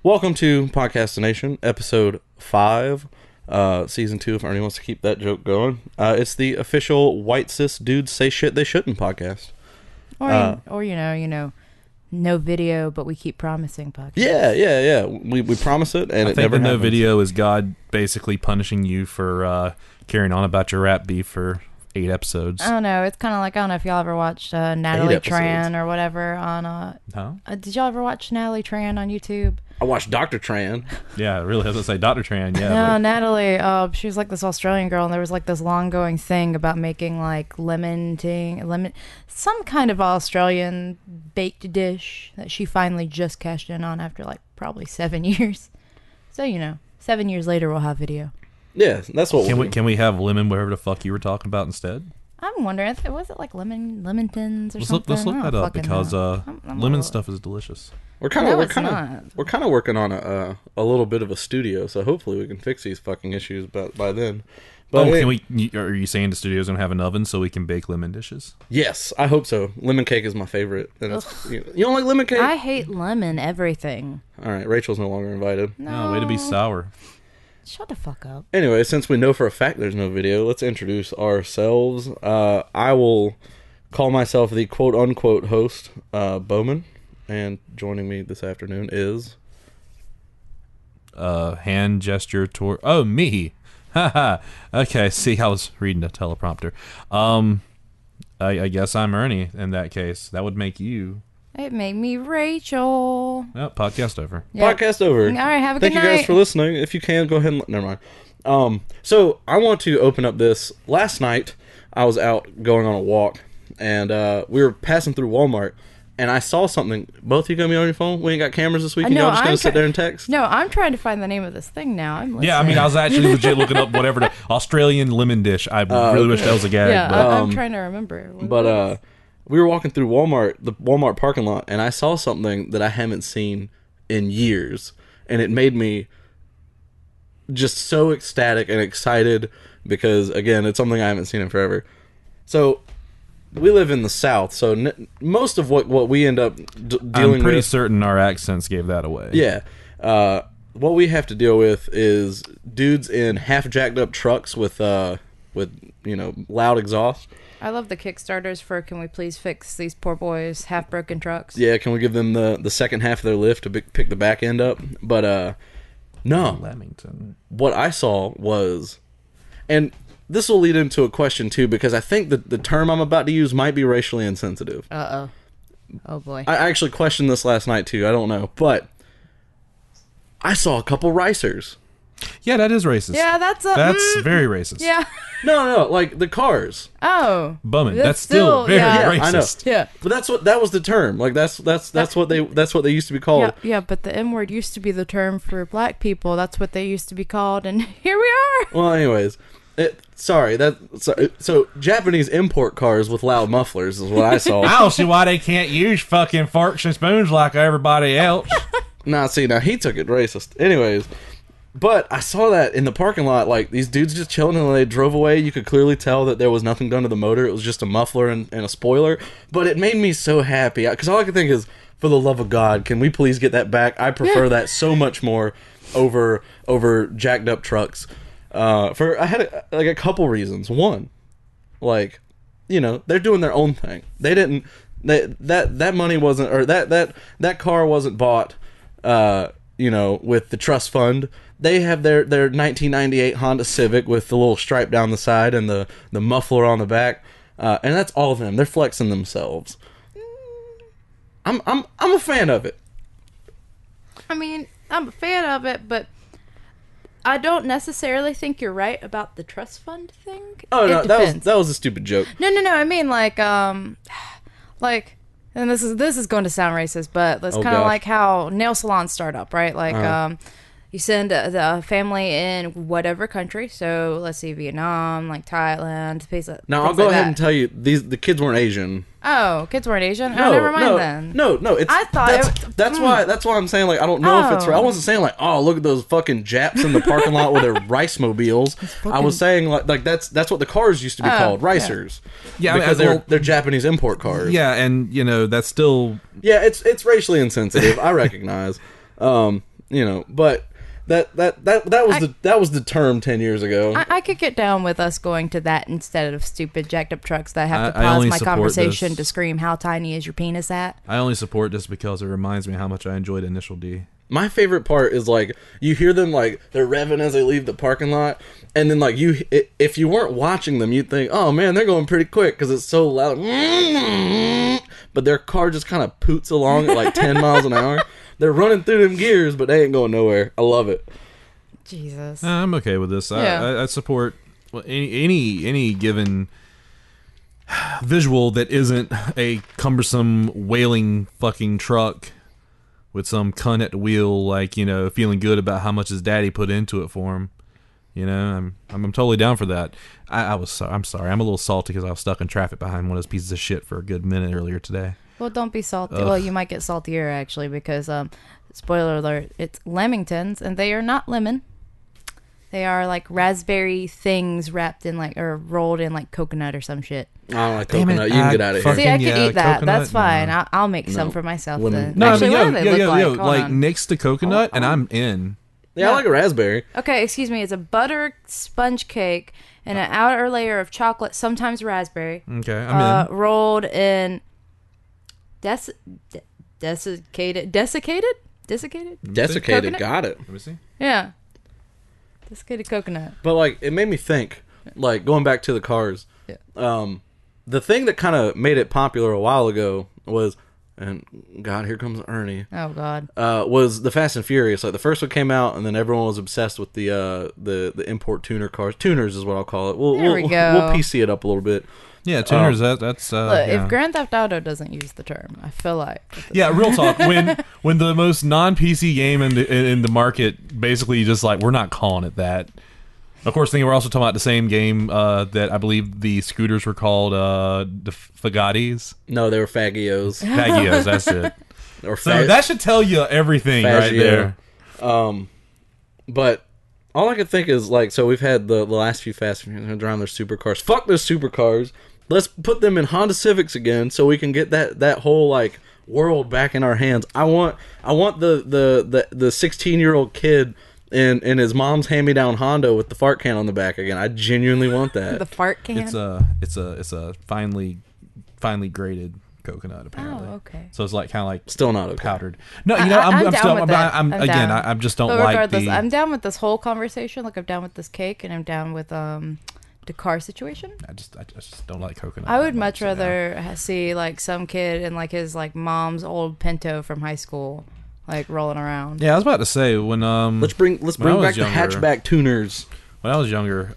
Welcome to Podcastination, episode 5, season 2, if anyone wants to keep that joke going. It's the official white cis dudes say shit they shouldn't podcast. Or no video, but we keep promising podcast. Yeah. We promise it, and I it think never the no happens. video is God basically punishing you for carrying on about your rap beef for 8 episodes. I don't know. It's kind of like, I don't know if y'all ever watched Natalie Tran or whatever on... did y'all ever watch Natalie Tran on YouTube? I watched Dr. Tran. Yeah, I really have to say Dr. Tran, yeah. No, Natalie, she was like this Australian girl, and there was like this long-going thing about making like some kind of Australian baked dish that she finally just cashed in on after like probably 7 years. So, 7 years later we'll have video. Yeah, that's what we'll do. Can we have lemon whatever the fuck you were talking about instead? I'm wondering, was it like lemon-tins or something? Let's look that up because lemon stuff is delicious. We're kind of working on a little bit of a studio, so hopefully we can fix these fucking issues by then. But are you saying the studio's gonna have an oven so we can bake lemon dishes? Yes, I hope so. Lemon cake is my favorite. And you don't like lemon cake? I hate lemon everything. All right, Rachel's no longer invited. No, way to be sour. Shut the fuck up. Anyway, since we know for a fact there's no video, let's introduce ourselves. I will call myself the quote-unquote host, Bowman, and joining me this afternoon is... hand gesture toward... Oh, me! Haha. Okay, see, I was reading a teleprompter. I guess I'm Ernie in that case. That would make you... It made me Rachel. Oh, podcast over. Yep. Podcast over. All right, have a good night. Thank you guys for listening. If you can, go ahead and... Never mind. So, I want to open up this. Last night, I was out going on a walk, and we were passing through Walmart, and I saw something. Both of you going to be on your phone? We ain't got cameras this week, and y'all just going to sit there and text? No, I'm trying to find the name of this thing now. Yeah, I mean, I was actually legit looking up whatever the Australian lemon dish. I really wish that was a gag. Yeah, but, I'm trying to remember. We were walking through the Walmart parking lot, and I saw something that I haven't seen in years, and it made me just so ecstatic and excited because, again, it's something I haven't seen in forever. So, we live in the South, so most of what we end up dealing with... I'm pretty certain our accents gave that away. Yeah. What we have to deal with is dudes in half-jacked-up trucks with loud exhaust. I love the Kickstarters for can we please fix these poor boys' half-broken trucks? Yeah, can we give them the second half of their lift to pick the back end up? But, no. Lamington. What I saw was... And this will lead into a question, too, because I think that the term I'm about to use might be racially insensitive. Uh-oh. Oh, boy. I actually questioned this last night, too. I don't know. But I saw a couple ricers. Yeah, that is racist. Yeah, that's very racist. Yeah. No, like the cars. Oh. Bowman. That's still very racist. I know. Yeah. But that was the term. Like that's what they used to be called. Yeah, but the M word used to be the term for black people. That's what they used to be called, and here we are. Well, anyways, so Japanese import cars with loud mufflers is what I saw. I don't see why they can't use fucking forks and spoons like everybody else. Now he took it racist. Anyways, but I saw that in the parking lot, like these dudes just chilling, and when they drove away, you could clearly tell that there was nothing done to the motor. It was just a muffler and a spoiler. But it made me so happy because all I could think is, for the love of God, can we please get that back? I prefer that so much more over jacked up trucks. I had a couple reasons. One, they're doing their own thing. They didn't. That money wasn't, or that car wasn't bought. With the trust fund. They have their 1998 Honda Civic with the little stripe down the side and the muffler on the back, and that's all of them. They're flexing themselves. I'm a fan of it. I mean, I'm a fan of it, but I don't necessarily think you're right about the trust fund thing. Oh no, that was a stupid joke. No. I mean, and this is going to sound racist, but it's kind of like how nail salons start up, right? Like, you send the family in whatever country. So let's see, Vietnam, like Thailand, places. Now I'll go ahead and tell you, the kids weren't Asian. Oh, kids weren't Asian? Oh, never mind then. No. I thought that's why I'm saying, like, I don't know if it's right. I wasn't saying, like, oh, look at those fucking Japs in the parking lot with their rice mobiles. I was saying, like that's what the cars used to be called, ricers. Yeah, because they're Japanese import cars. Yeah, and that's still. Yeah, it's racially insensitive. I recognize. but that was the term 10 years ago. I could get down with us going to that instead of stupid jacked up trucks that I have to pause my conversation to scream, how tiny is your penis at? I only support this because it reminds me how much I enjoyed Initial D. My favorite part is like you hear them like they're revving as they leave the parking lot, and then like if you weren't watching them, you'd think, oh man, they're going pretty quick because it's so loud. But their car just kind of poots along at like 10 miles an hour. They're running through them gears, but they ain't going nowhere. I love it. Jesus, I'm okay with this. I support any given visual that isn't a cumbersome wailing fucking truck with some cunt at the wheel, like, feeling good about how much his daddy put into it for him. I'm totally down for that. I'm sorry. I'm a little salty because I was stuck in traffic behind one of those pieces of shit for a good minute earlier today. Well, don't be salty. Ugh. Well, you might get saltier actually because, spoiler alert, it's Lemingtons and they are not lemon. They are like raspberry things wrapped in like or rolled in like coconut or some shit. I don't like coconut. You can get out of here. See, I could eat that. Coconut? That's fine. No. I'll make some for myself then. No, actually, what do they look like? Like next to coconut, and I'm in. Yeah, I like a raspberry. Okay, excuse me. It's a butter sponge cake and an outer layer of chocolate, sometimes raspberry. Okay, I'm in. Rolled in desiccated. Desiccated. Got it. Let me see. Yeah. Desiccated coconut. But like, it made me think. Like going back to the cars. Yeah. The thing that kind of made it popular a while ago was, and God, here comes Ernie. Oh God. Was the Fast and Furious. Like the first one came out, and then everyone was obsessed with the import tuner cars. Tuners is what I'll call it. There we go. We'll PC it up a little bit. Yeah, tuners. That's. Look, if Grand Theft Auto doesn't use the term, I feel like. Yeah, real talk. When the most non-PC game in the market, basically just like we're not calling it that. Of course, we're also talking about the same game that I believe the scooters were called the Fagattis. No, they were Fagios. Fagios, that's it. Or so that should tell you everything right there. But all I could think is like, so we've had the last few Fast and Furious driving their supercars. Fuck those supercars. Let's put them in Honda Civics again, so we can get that whole like world back in our hands. I want the 16-year-old kid in his mom's hand-me-down Honda with the fart can on the back again. I genuinely want that. The fart can. It's a finely graded coconut apparently. Oh, okay. So it's like kind of like still not okay. Powdered. No, I'm down. I just don't like the. I'm down with this whole conversation. Like I'm down with this cake, and I'm down with the car situation. I just don't like coconut. I would much rather see like some kid in like his like mom's old Pinto from high school, like rolling around. Yeah, I was about to say when let's bring back the hatchback tuners. When I was younger,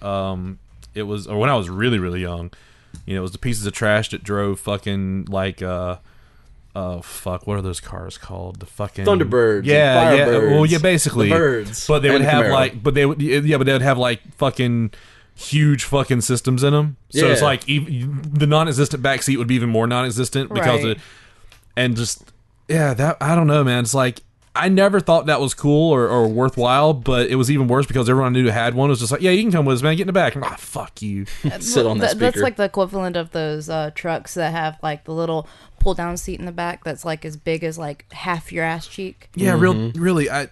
it was, or when I was really really young, it was the pieces of trash that drove fucking like fuck, what are those cars called? The fucking Thunderbirds. Yeah, and Firebirds. Well, yeah, basically. The birds. But they would have like, but they would have like fucking huge fucking systems in them. So it's like the non-existent backseat would be even more non-existent because of, and just that I don't know, man. It's like I never thought that was cool or worthwhile, but it was even worse because everyone I knew who had one was just like, yeah, you can come with us, man. Get in the back. I'm like, fuck you. Sit on that speaker. That's like the equivalent of those trucks that have like the little pull-down seat in the back that's like as big as like half your ass cheek. Yeah, really. I'd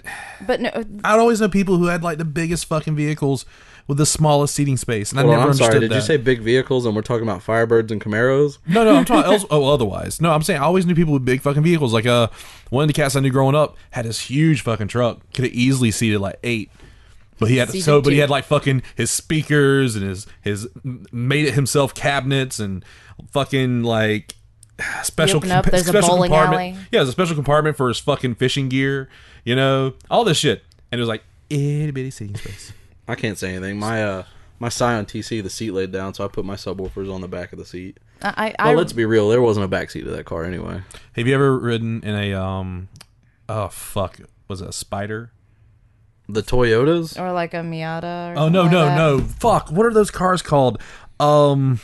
always know people who had like the biggest fucking vehicles with the smallest seating space, and I never understood that. Did you say big vehicles and we're talking about Firebirds and Camaros? No, I'm talking otherwise. No, I'm saying I always knew people with big fucking vehicles. Like one of the cats I knew growing up had this huge fucking truck, could have easily seated like 8. But he had like fucking his speakers and his made it himself cabinets and fucking like special there's a bowling compartment. alley. Yeah, there's a special compartment for his fucking fishing gear, all this shit. And it was like itty bitty seating space. I can't say anything. My Scion TC, the seat laid down, so I put my subwoofers on the back of the seat. But let's be real, there wasn't a back seat to that car anyway. Have you ever ridden in a was it a Spider? The Toyotas? Or like a Miata? Or no. Fuck, what are those cars called? I'm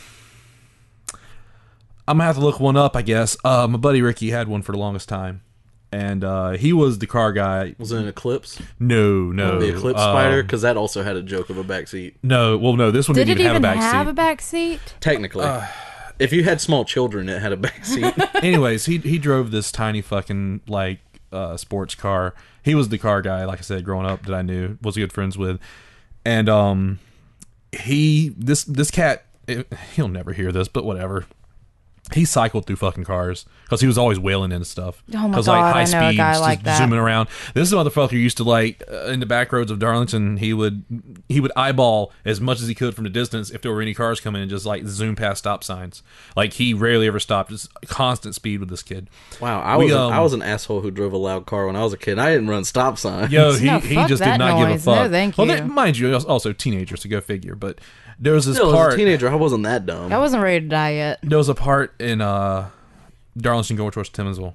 gonna have to look one up, I guess. My buddy Ricky had one for the longest time. And he was the car guy. Was it an Eclipse? No. The Eclipse Spider? Because that also had a joke of a backseat. No, this one didn't even have a backseat. Did it even have a backseat? Technically. If you had small children, it had a backseat. Anyways, he drove this tiny fucking, like, sports car. He was the car guy, like I said, growing up that I knew, was good friends with. And this cat, he'll never hear this, but whatever. He cycled through fucking cars because he was always wailing into stuff. Oh my God, I know a guy like that. Zooming around. This motherfucker used to like in the back roads of Darlington. He would eyeball as much as he could from the distance if there were any cars coming and just like zoom past stop signs. Like he rarely ever stopped. Just constant speed with this kid. Wow, I was an asshole who drove a loud car when I was a kid. I didn't run stop signs. Yo, he just did not give a fuck. No, thank you. Well, mind you, also teenagers, to go figure, but. There was this Still, part. As a teenager, I wasn't that dumb. I wasn't ready to die yet. There was a part in Darlington going towards Timminsville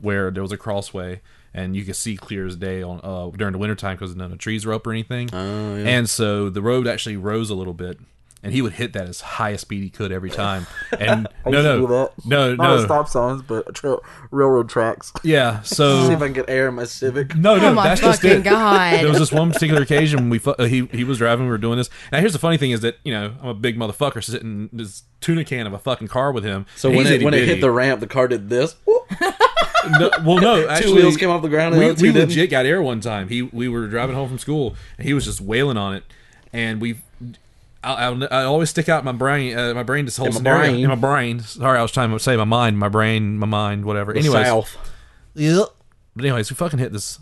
where there was a crossway and you could see clear as day on during the wintertime because none of the trees were up or anything. Yeah. And so the road actually rose a little bit. And he would hit that as high a speed he could every time. And no, stop signs, but railroad tracks. Yeah, so see if I can get air in my Civic. No, oh my that's just it. God. There was this one particular occasion when he was driving, we were doing this. Now here's the funny thing is that I'm a big motherfucker sitting in this tuna can of a fucking car with him. So when it hit the ramp, the car did this. No, actually, 2 wheels came off the ground. And we legit got air one time. We were driving home from school and he was just wailing on it, and I always stick out my brain. My brain just holds in my brain. Sorry, I was trying to say my mind, my brain, my mind, whatever. Anyways, south. Yep. But anyways, we fucking hit this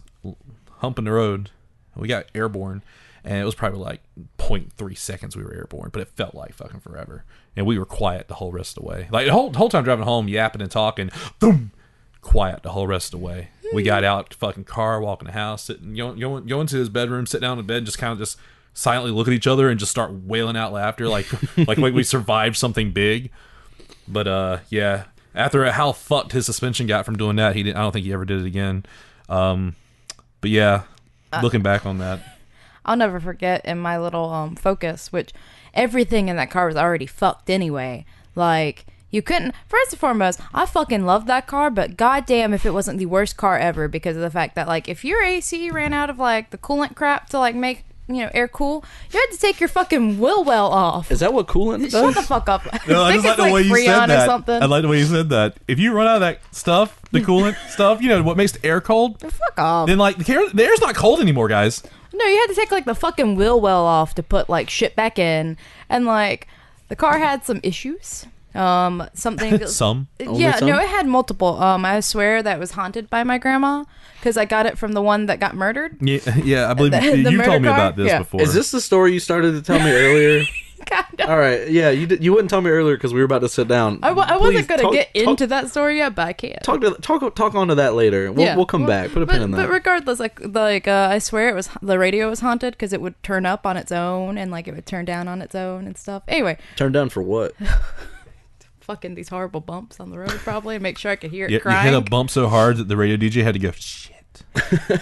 hump in the road. We got airborne, and it was probably like 0.3 seconds we were airborne, but it felt like fucking forever. And we were quiet the whole rest of the way. Like the whole time driving home, yapping and talking. Boom, quiet the whole rest of the way. We got out the fucking car, walk in the house, sitting, go into his bedroom, sit down in bed, and just kind of just silently look at each other and just start wailing out laughter like we survived something big. But yeah, after how fucked his suspension got from doing that, I don't think he ever did it again. But yeah, looking back on that, I'll never forget in my little Focus, which everything in that car was already fucked anyway. Like, you couldn't, first and foremost, I fucking loved that car, but goddamn if it wasn't the worst car ever, because of the fact that, like, if your AC ran out of like the coolant crap to like make air cool, you had to take your fucking wheel well off. Is that what coolant does? Shut the fuck up. No, I just like the way you said that. I like the way you said that. If you run out of that stuff, the coolant stuff, what makes the air cold? Fuck off. Then like the air's not cold anymore, guys. No, you had to take like the fucking wheel well off to put like shit back in, and like the car had some issues. Something. Some. Yeah, some? No, it had multiple. I swear that was haunted by my grandma because I got it from the one that got murdered. Yeah, I believe you told me about this before. Is this the story you started to tell me earlier? Kinda. All right, yeah, you wouldn't tell me earlier because we were about to sit down. I wasn't going to get into that story yet, but I can. Talk on to that later. We'll come back. Put a pin in that. But regardless, I swear it was the radio was haunted because it would turn up on its own and like it would turn down on its own and stuff. Anyway, turn down for what? Fucking these horrible bumps on the road, probably, and make sure I could hear it crying. You hit a bump so hard that the radio DJ had to go, shit.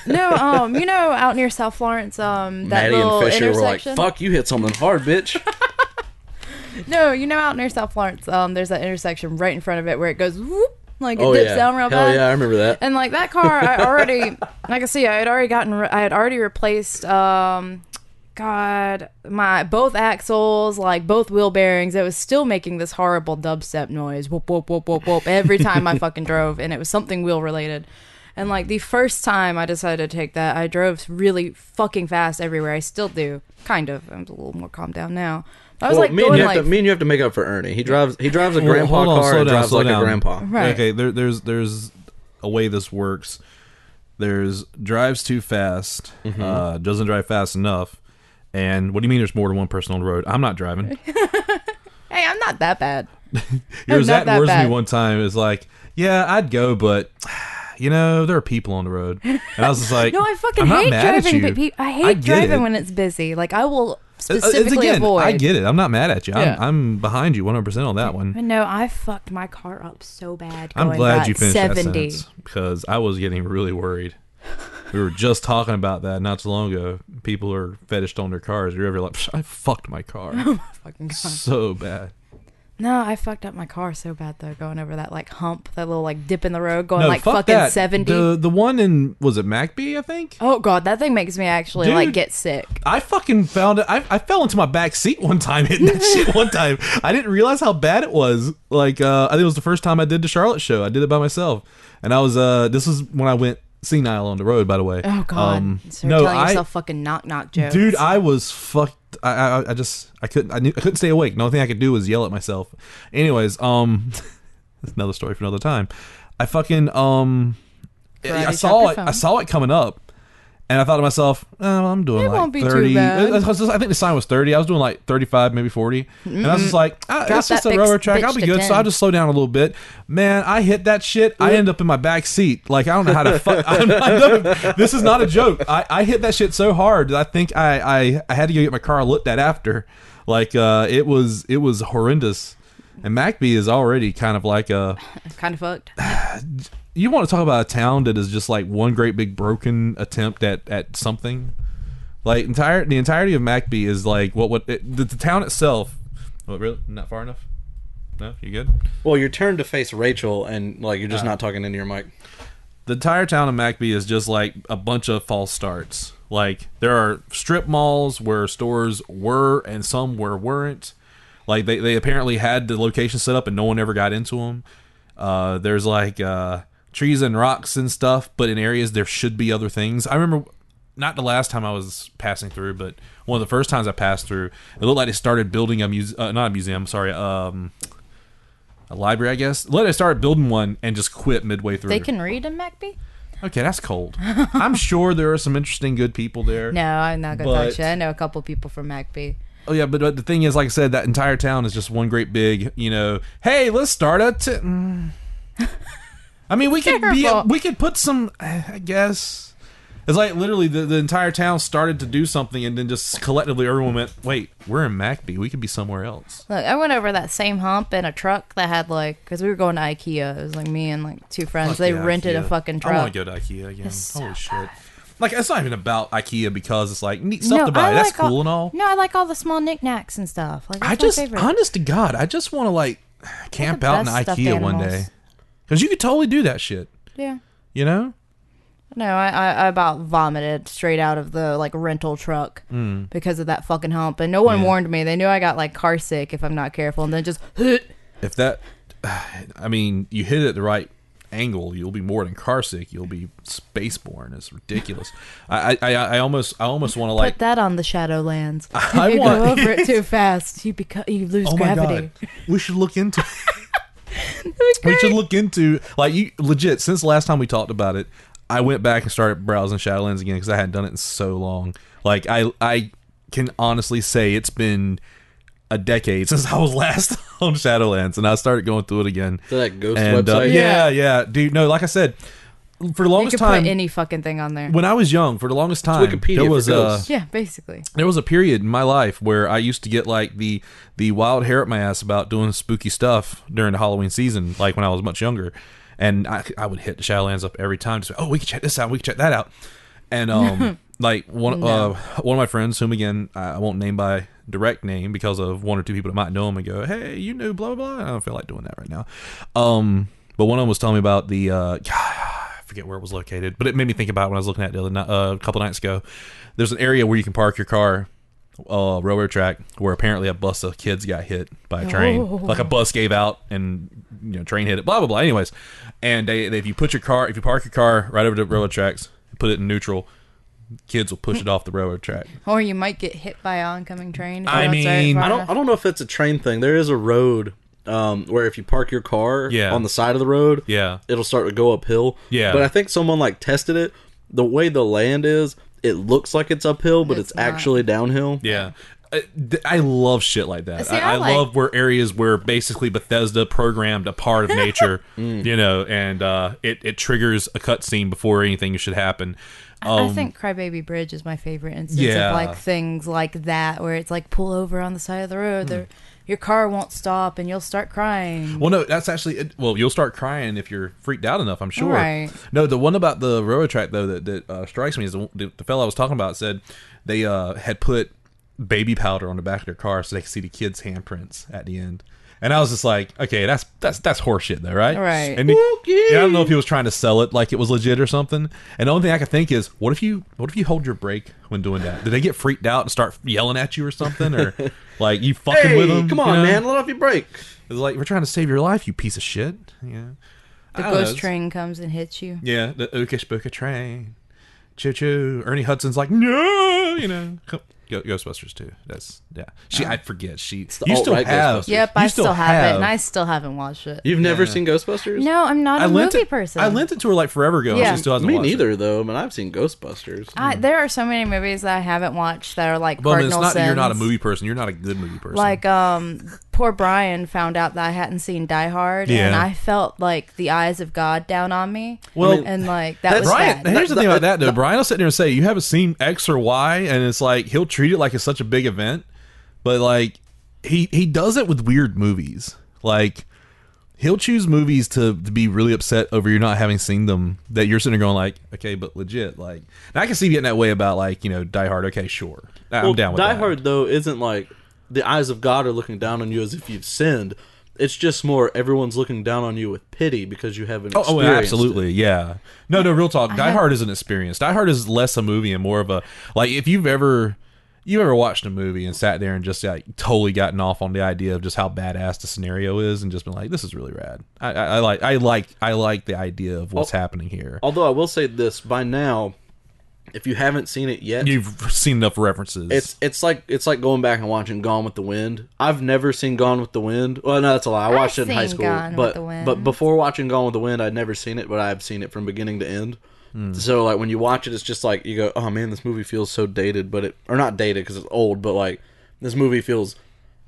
No, out near South Florence, that Maddie little and Fisher intersection. were like, "Fuck, you hit something hard, bitch." No, out near South Florence, there's that intersection right in front of it where it goes whoop, like it dips down real bad. Hell yeah, I remember that. And like that car, I had already replaced. God, my both axles, like both wheel bearings, it was still making this horrible dubstep noise, whoop whoop whoop whoop whoop, every time I fucking drove, and it was something wheel related. And like the first time I decided to take that, I drove really fucking fast everywhere. I still do, kind of. I'm a little more calmed down now. I was me and you have to make up for Ernie. He drives a grandpa car and drives like a grandpa. Right. Okay, there's a way this works. There's drives too fast, doesn't drive fast enough. And what do you mean there's more than one person on the road? I'm not driving. Hey, I'm not that bad. There was that worse than me one time. It's like, yeah, I'd go, but there are people on the road. And I was just like, no, I fucking hate driving. I hate driving when it's busy. Like I will specifically avoid. I get it. I'm not mad at you. Yeah. I'm behind you 100% on that one. But no, I fucked my car up so bad. I'm glad you finished 70. that sentence because I was getting really worried. We were just talking about that not too long ago. People are fetished on their cars. You're ever like, I fucked my car. Oh my fucking God. So bad. No, I fucked up my car so bad though, going over that like hump, that little like dip in the road, going like fucking that. 70. The one in, was it MacB, I think? Oh God, that thing makes me actually like get sick. I fucking found it. I fell into my back seat one time hitting that shit one time. I didn't realize how bad it was. Like I think it was the first time I did the Charlotte show. I did it by myself. And I was this was when I went senile on the road, by the way. Oh God! So no, telling yourself fucking knock jokes, dude. I was fucked. I couldn't stay awake. The only thing I could do was yell at myself. Anyways, that's another story for another time. I fucking I saw it coming up. And I thought to myself, I'm doing like 30. I think the sign was 30. I was doing like 35, maybe 40. And I was just like, it's just a railroad track. I'll be good. 10. So I'll just slow down a little bit. Man, I hit that shit. I end up in my back seat. Like, I don't know how to fuck. This is not a joke. I hit that shit so hard that I think I had to go get my car looked at after. Like, it was horrendous. And MacB is already kind of like a... kind of fucked. You want to talk about a town that is just like one great big broken attempt at something? Like the entirety of MacB is like the town itself. What, really? Not far enough? No, you good? Well, you're turned to face Rachel, and like you're just not talking into your mic. The entire town of MacB is just like a bunch of false starts. Like there are strip malls where stores were and some where weren't. Like they apparently had the location set up and no one ever got into them. There's like trees and rocks and stuff, but in areas there should be other things. I remember, not the last time I was passing through, but one of the first times I passed through, it looked like they started building a library, I guess. They started building one and just quit midway through. They can read in MacB? Okay, that's cold. I'm sure there are some interesting, good people there. No, I'm not going to talk shit. I know a couple people from MacB. Oh yeah, but the thing is, like I said, that entire town is just one great big, hey, let's start I mean, we could put some, I guess. It's like literally the entire town started to do something, and then just collectively everyone went, wait, we're in MacB. We could be somewhere else. Look, I went over that same hump in a truck that had because we were going to IKEA. It was like me and like two friends. They rented IKEA. A fucking truck. I want to go to IKEA again. Holy shit. Like, it's not even about IKEA because it's like neat stuff to buy. That's cool and all. No, I like all the small knickknacks and stuff. Like, that's my favorite. Honest to God, I just want to like camp out in IKEA one day. Because you could totally do that shit. Yeah. You know? No, I about vomited straight out of the like rental truck because of that fucking hump. And no one warned me. They knew I got like car sick if I'm not careful. And then just if that, I mean, you hit it at the right angle, you'll be more than car sick. You'll be spaceborne. It's ridiculous. I almost want to like put that on the Shadowlands. If you go over it too fast, you lose gravity. God. We should look into. We should look into legit. Since the last time we talked about it, I went back and started browsing Shadowlands again because I hadn't done it in so long. Like I can honestly say it's been a decade since I was last on Shadowlands, and I started going through it again. So that ghost website? Yeah, dude. No, like I said, for the longest time, put any fucking thing on there. When I was young, for the longest time, there was basically there was a period in my life where I used to get like the wild hair up my ass about doing spooky stuff during the Halloween season, like when I was much younger, and I would hit the Shadowlands up every time. Just we can check this out, we can check that out, and like one of my friends, whom again I won't name by direct name because of one or two people that might know him and go, hey, you knew blah blah blah. I don't feel like doing that right now. But one of them was telling me about the I forget where it was located, but it made me think about it when I was looking at it the other night, a couple nights ago. There's an area where you can park your car, railroad track, where apparently a bus of kids got hit by a train. Like a bus gave out and train hit it. Blah blah blah. Anyways, and if you park your car right over the railroad tracks, put it in neutral, kids will push it off the railroad track. Or you might get hit by an oncoming train. I mean, I don't know if it's a train thing. There is a road where if you park your car on the side of the road, it'll start to go uphill. Yeah. But I think someone tested it. The way the land is, it looks like it's uphill, but it's actually downhill. Yeah. I love shit like that. See, I love where areas where basically Bethesda programmed a part of nature, and it triggers a cutscene before anything should happen. I think Crybaby Bridge is my favorite instance of things like that, where it's pull over on the side of the road. Your car won't stop and you'll start crying. Well, no, that's actually you'll start crying if you're freaked out enough, I'm sure. Right. No, the one about the railroad track though that strikes me is the fellow I was talking about said they had put baby powder on the back of their car so they could see the kids' handprints at the end. And I was just like, okay, that's horseshit though, right? Right. And I don't know if he was trying to sell it like it was legit or something. And the only thing I could think is, what if you hold your brake when doing that? Did they get freaked out and start yelling at you or something? Or like you fucking with them? Come on, man, let off your brake. It's like, we're trying to save your life, you piece of shit. Yeah. The ghost train comes and hits you. Yeah, the Ookish Booka train. Choo choo. Ernie Hudson's like, no, you know. Ghostbusters too. That's I forget. You still have. Yep, I still have it, and I still haven't watched it. You've never seen Ghostbusters? No, I'm not a movie person. I lent it to her like forever ago. Yeah. And she still hasn't watched neither, it. though. But I've seen Ghostbusters. There are so many movies that I haven't watched that are like Well, cardinal it's not that you're sins. not a movie person. You're not a good movie person. Like, poor Brian found out that I hadn't seen Die Hard, and I felt like the eyes of God down on me. Well, and like that was Brian. bad. Here's the thing about that, though. Brian will sit there and say, "You haven't seen X or Y," and it's like he'll treat it like it's such a big event, but like he does it with weird movies. Like he'll choose movies to be really upset over you not having seen them. That you're sitting there going like, okay, but legit, like, and I can see getting that way about like Die Hard. Okay, sure, I'm down with Die that. Hard though isn't like the eyes of God are looking down on you as if you've sinned. It's just more everyone's looking down on you with pity because you haven't experienced absolutely, it. yeah. No, real talk. Die Hard is an experience. Die Hard is less a movie and more of a, like, if you've ever watched a movie and sat there and just like totally gotten off on the idea of just how badass the scenario is and just been like, this is really rad. I like the idea of what's happening here. Although I will say this, by now, if you haven't seen it yet, you've seen enough references. It's like going back and watching Gone with the Wind. I've never seen Gone with the Wind. Well, no, that's a lie. I watched it in high school, but before watching Gone with the Wind, I'd never seen it, but I've seen it from beginning to end. So like when you watch it, it's just like you go, oh man, this movie feels so dated, or not dated because it's old, but like this movie feels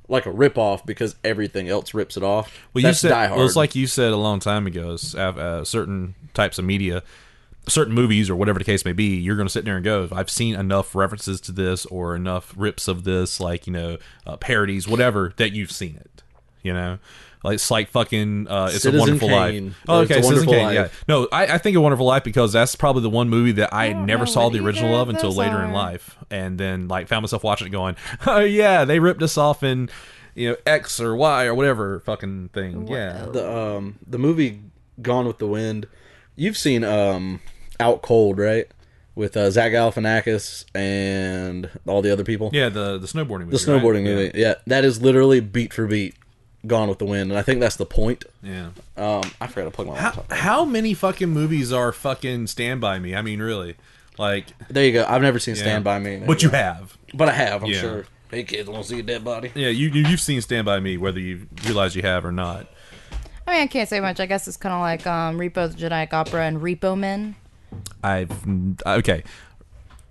like a ripoff because everything else rips it off. Well, that's Die Hard. Well, it's like you said a long time ago. Certain types of media, certain movies or whatever the case may be, you're going to sit there and go, I've seen enough references to this or enough rips of this, like, parodies, whatever, that you've seen it, like it's like fucking It's Citizen a Wonderful Kane. Life. Oh, okay, Citizen Kane. Life. Yeah, no, I think A Wonderful Life because that's probably the one movie that I never saw the original of until later in life, and then like found myself watching it going, oh yeah, they ripped us off in X or Y or whatever fucking thing. Yeah, the movie Gone with the Wind, you've seen Out Cold, right? With Zach Galifianakis and all the other people. Yeah, the snowboarding movie. The snowboarding right? movie. Yeah, that is literally beat for beat Gone with the Wind, and I think that's the point. Yeah. I forgot to plug my laptop. How many fucking movies are fucking Stand By Me? I mean, really, like. There you go. I've never seen Stand By Me. But you have. But I have. I'm sure. Hey kids, want to see a dead body? Yeah, you've seen Stand By Me, whether you realize you have or not. I mean, I can't say much. I guess it's kind of like Repo the Genetic Opera and Repo Men. Okay.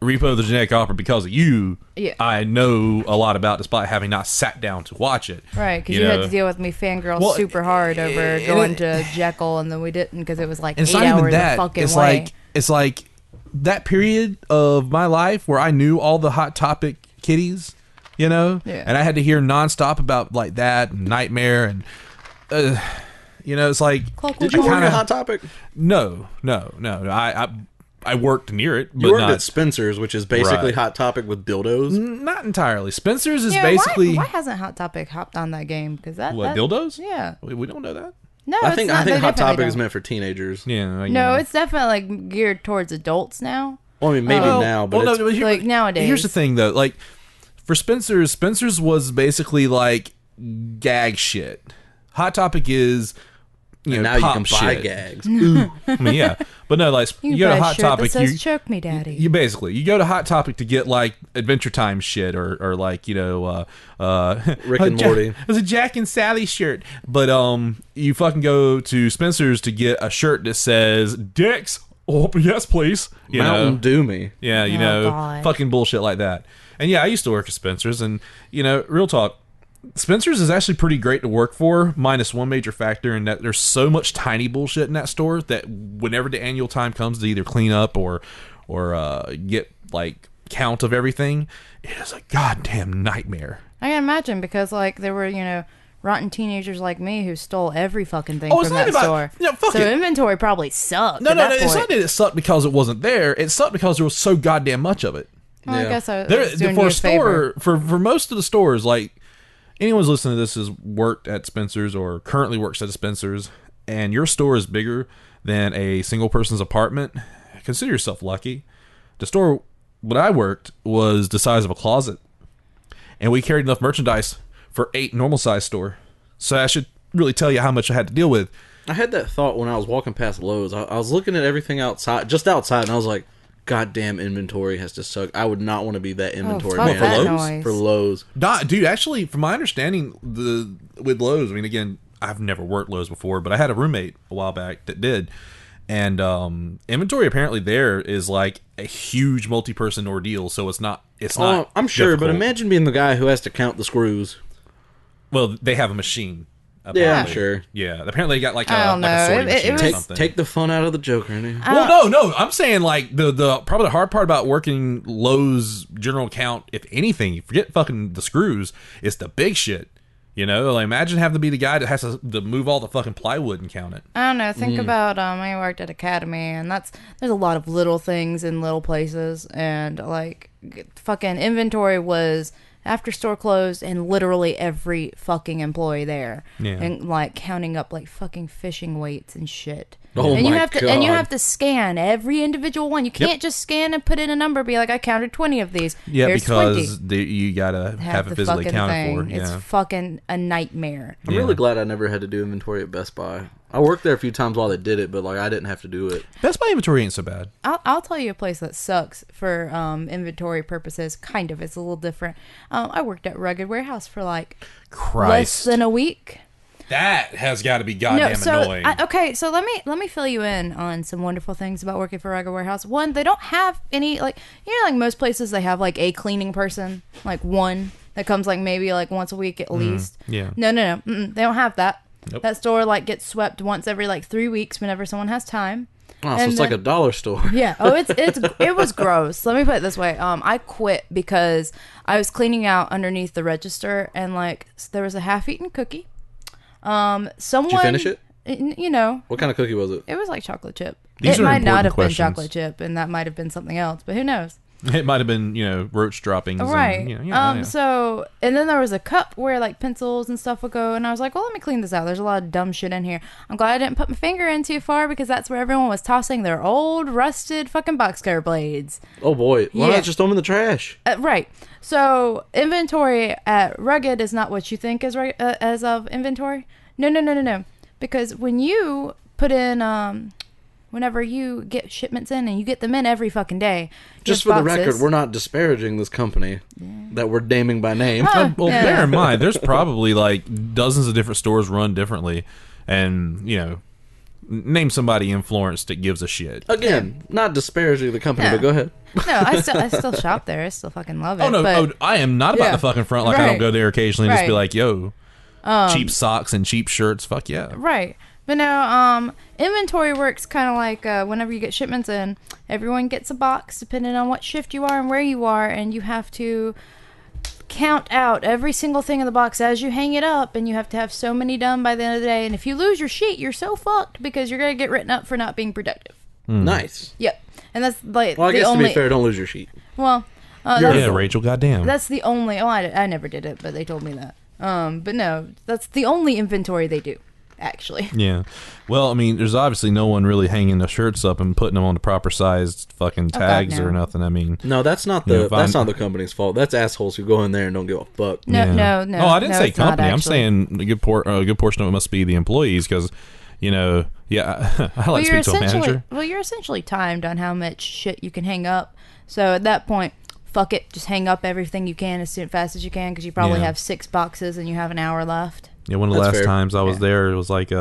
Repo the Genetic Opera, because of you, I know a lot about, despite having not sat down to watch it. Right, because you had to deal with me fangirl super hard over going to Jekyll, and then we didn't because it was like 8 hours of fucking way. It's like that period of my life where I knew all the Hot Topic kiddies, and I had to hear nonstop about like that and Nightmare and it's like. Did you work at Hot Topic? No. I worked near it. But you worked at Spencer's, which is basically Hot Topic with dildos. Not entirely. Spencer's is basically. Why hasn't Hot Topic hopped on that game? Because dildos? Yeah, we don't know that. No, I think Hot Topic is meant for teenagers. Yeah. No, it's definitely like geared towards adults now. Well, I mean, maybe now, but like nowadays. Here's the thing, though. Like for Spencer's was basically like gag shit. Hot Topic is. Now you can buy shit. gags. Ooh. I mean, yeah, but no, like you go to Hot Topic, that says, choke me, daddy. You go to Hot Topic to get like Adventure Time shit or like Rick and Morty. It was a Jack and Sally shirt, but you fucking go to Spencer's to get a shirt that says Dicks. Oh yes, please. Mountain Dew me. Yeah, fucking bullshit like that. And yeah, I used to work at Spencer's, and real talk. Spencer's is actually pretty great to work for, minus one major factor in that there's so much tiny bullshit in that store that whenever the annual time comes to either clean up or get like count of everything, it is a goddamn nightmare. I can imagine because like there were rotten teenagers like me who stole every fucking thing from that store. Fuck it. Inventory probably sucked. No, it's not that it sucked because it wasn't there. It sucked because there was so goddamn much of it. Well, I guess I was doing you a favor. For most of the stores, like. Anyone's listening to this has worked at Spencer's or currently works at a Spencer's, and your store is bigger than a single person's apartment, consider yourself lucky. The store when I worked was the size of a closet, and we carried enough merchandise for 8 normal size store. So I should really tell you how much I had to deal with. I had that thought when I was walking past Lowe's. I was looking at everything outside, and I was like, goddamn inventory has to suck. I would not want to be that inventory man. For Lowe's. Dude, actually, from my understanding, with Lowe's, I mean, again, I've never worked Lowe's before, but I had a roommate a while back that did. And inventory apparently there is like a huge multi-person ordeal, so it's not I'm sure, difficult. but imagine being the guy who has to count the screws. Well, they have a machine. Apparently. Yeah, I'm sure. Yeah, apparently they got like I don't know. a sorting machine or something. Take the fun out of the joke, Ernie. Well, no. I'm saying like the probably the hard part about working Lowe's general count, if anything, you forget fucking the screws, it's the big shit. You know, like imagine having to be the guy that has to move all the fucking plywood and count it. I don't know. Think about I worked at Academy, and there's a lot of little things in little places, and like fucking inventory was after store closed, and literally every fucking employee there, and like counting up like fucking fishing weights and shit. Oh and my you have God. to and you have to scan every individual one. You can't just scan and put in a number. Be like, I counted 20 of these. Yeah, Here's because 20. You gotta have it physically accounted for. It's fucking a nightmare. I'm really glad I never had to do inventory at Best Buy. I worked there a few times while they did it, but like I didn't have to do it. Best Buy inventory ain't so bad. I'll tell you a place that sucks for inventory purposes. Kind of, it's a little different. I worked at Rugged Warehouse for like less than a week. That has got to be goddamn annoying. Okay, so let me fill you in on some wonderful things about working for Rugged Warehouse. One, they don't have any like like most places they have like a cleaning person, like one that comes like maybe like once a week at least. Yeah. No. They don't have that. Nope. That store like gets swept once every like 3 weeks whenever someone has time. Oh, so it's like a dollar store. Yeah. Oh, it was gross. Let me put it this way. I quit because I was cleaning out underneath the register, and like there was a half-eaten cookie. Someone. Did you finish it? You know. What kind of cookie was it? It was like chocolate chip. These it are might not have questions. been chocolate chip, and that might have been something else, but who knows? It might have been, roach droppings. Right. And, So, and then there was a cup where like pencils and stuff would go, and I was like, well, let me clean this out. There's a lot of dumb shit in here. I'm glad I didn't put my finger in too far, because that's where everyone was tossing their old rusted fucking box cutter blades. Oh boy. Why not just throw them in the trash? Right. So inventory at Rugged is not what you think as of inventory. No. Because when you put in, whenever you get shipments in, and you get them in every fucking day. Just for the record, we're not disparaging this company that we're naming by name. Bear in mind, there's probably like dozens of different stores run differently, and name somebody in Florence that gives a shit. Again, not disparaging the company, but go ahead. No, I still shop there. I still fucking love it. Oh no, I am not about the fucking front. Like I don't go there occasionally and just be like, yo, cheap socks and cheap shirts. Fuck yeah. Right. But no, inventory works kind of like whenever you get shipments in, everyone gets a box depending on what shift you are and where you are, and you have to count out every single thing in the box as you hang it up, and you have to have so many done by the end of the day. And if you lose your sheet, you're so fucked, because you're going to get written up for not being productive. Nice. Yep. And that's like I guess to be fair, don't lose your sheet. Well, Rachel, goddamn. That's the only... Oh, I never did it, but they told me that. But no, that's the only inventory they do. Actually. Yeah. Well, I mean, there's obviously no one really hanging the shirts up and putting them on the proper sized fucking tags or nothing. I mean, no, that's not not the company's fault. That's assholes who go in there and don't give a fuck. No. Oh, I didn't say company. I'm saying a good portion of it must be the employees, because, I like to speak to a manager. Well, you're essentially timed on how much shit you can hang up. So at that point, fuck it, just hang up everything you can as fast as you can, because you probably have 6 boxes and you have an hour left. Yeah, one of the last times I was there, it was like, see,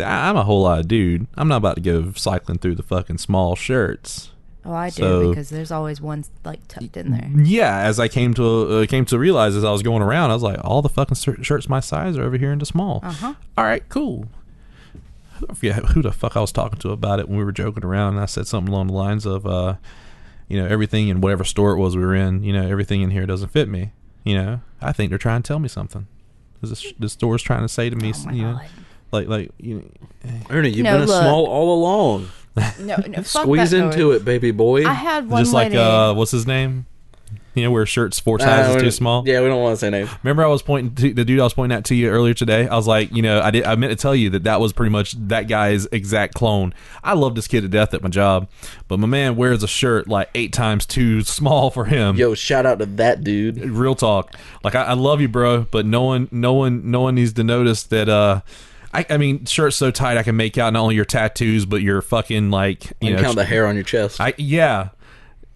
I'm a whole lot of dude. I'm not about to go cycling through the fucking small shirts. Oh, I do, because there's always one like tucked in there. Yeah, as I came to realize as I was going around, I was like, all the fucking shirts my size are over here into small. All right, cool. I forget who the fuck I was talking to about it when we were joking around, and I said something along the lines of, everything in whatever store it was we were in, everything in here doesn't fit me. I think they're trying to tell me something. The store's trying to say to me, Ernie, you've been a small all along. No, squeeze into it, baby boy. I had one just lady. Like what's his name? Where shirts 4 sizes too small. Yeah, we don't want to say names. Remember, I was pointing to the dude I was pointing at to you earlier today. I was like, I meant to tell you that was pretty much that guy's exact clone. I love this kid to death at my job, but my man wears a shirt like 8 times too small for him. Yo, shout out to that dude. Real talk. Like I love you, bro, but no one needs to notice that. I mean, shirt's so tight I can make out not only your tattoos but your fucking like you know count the hair on your chest.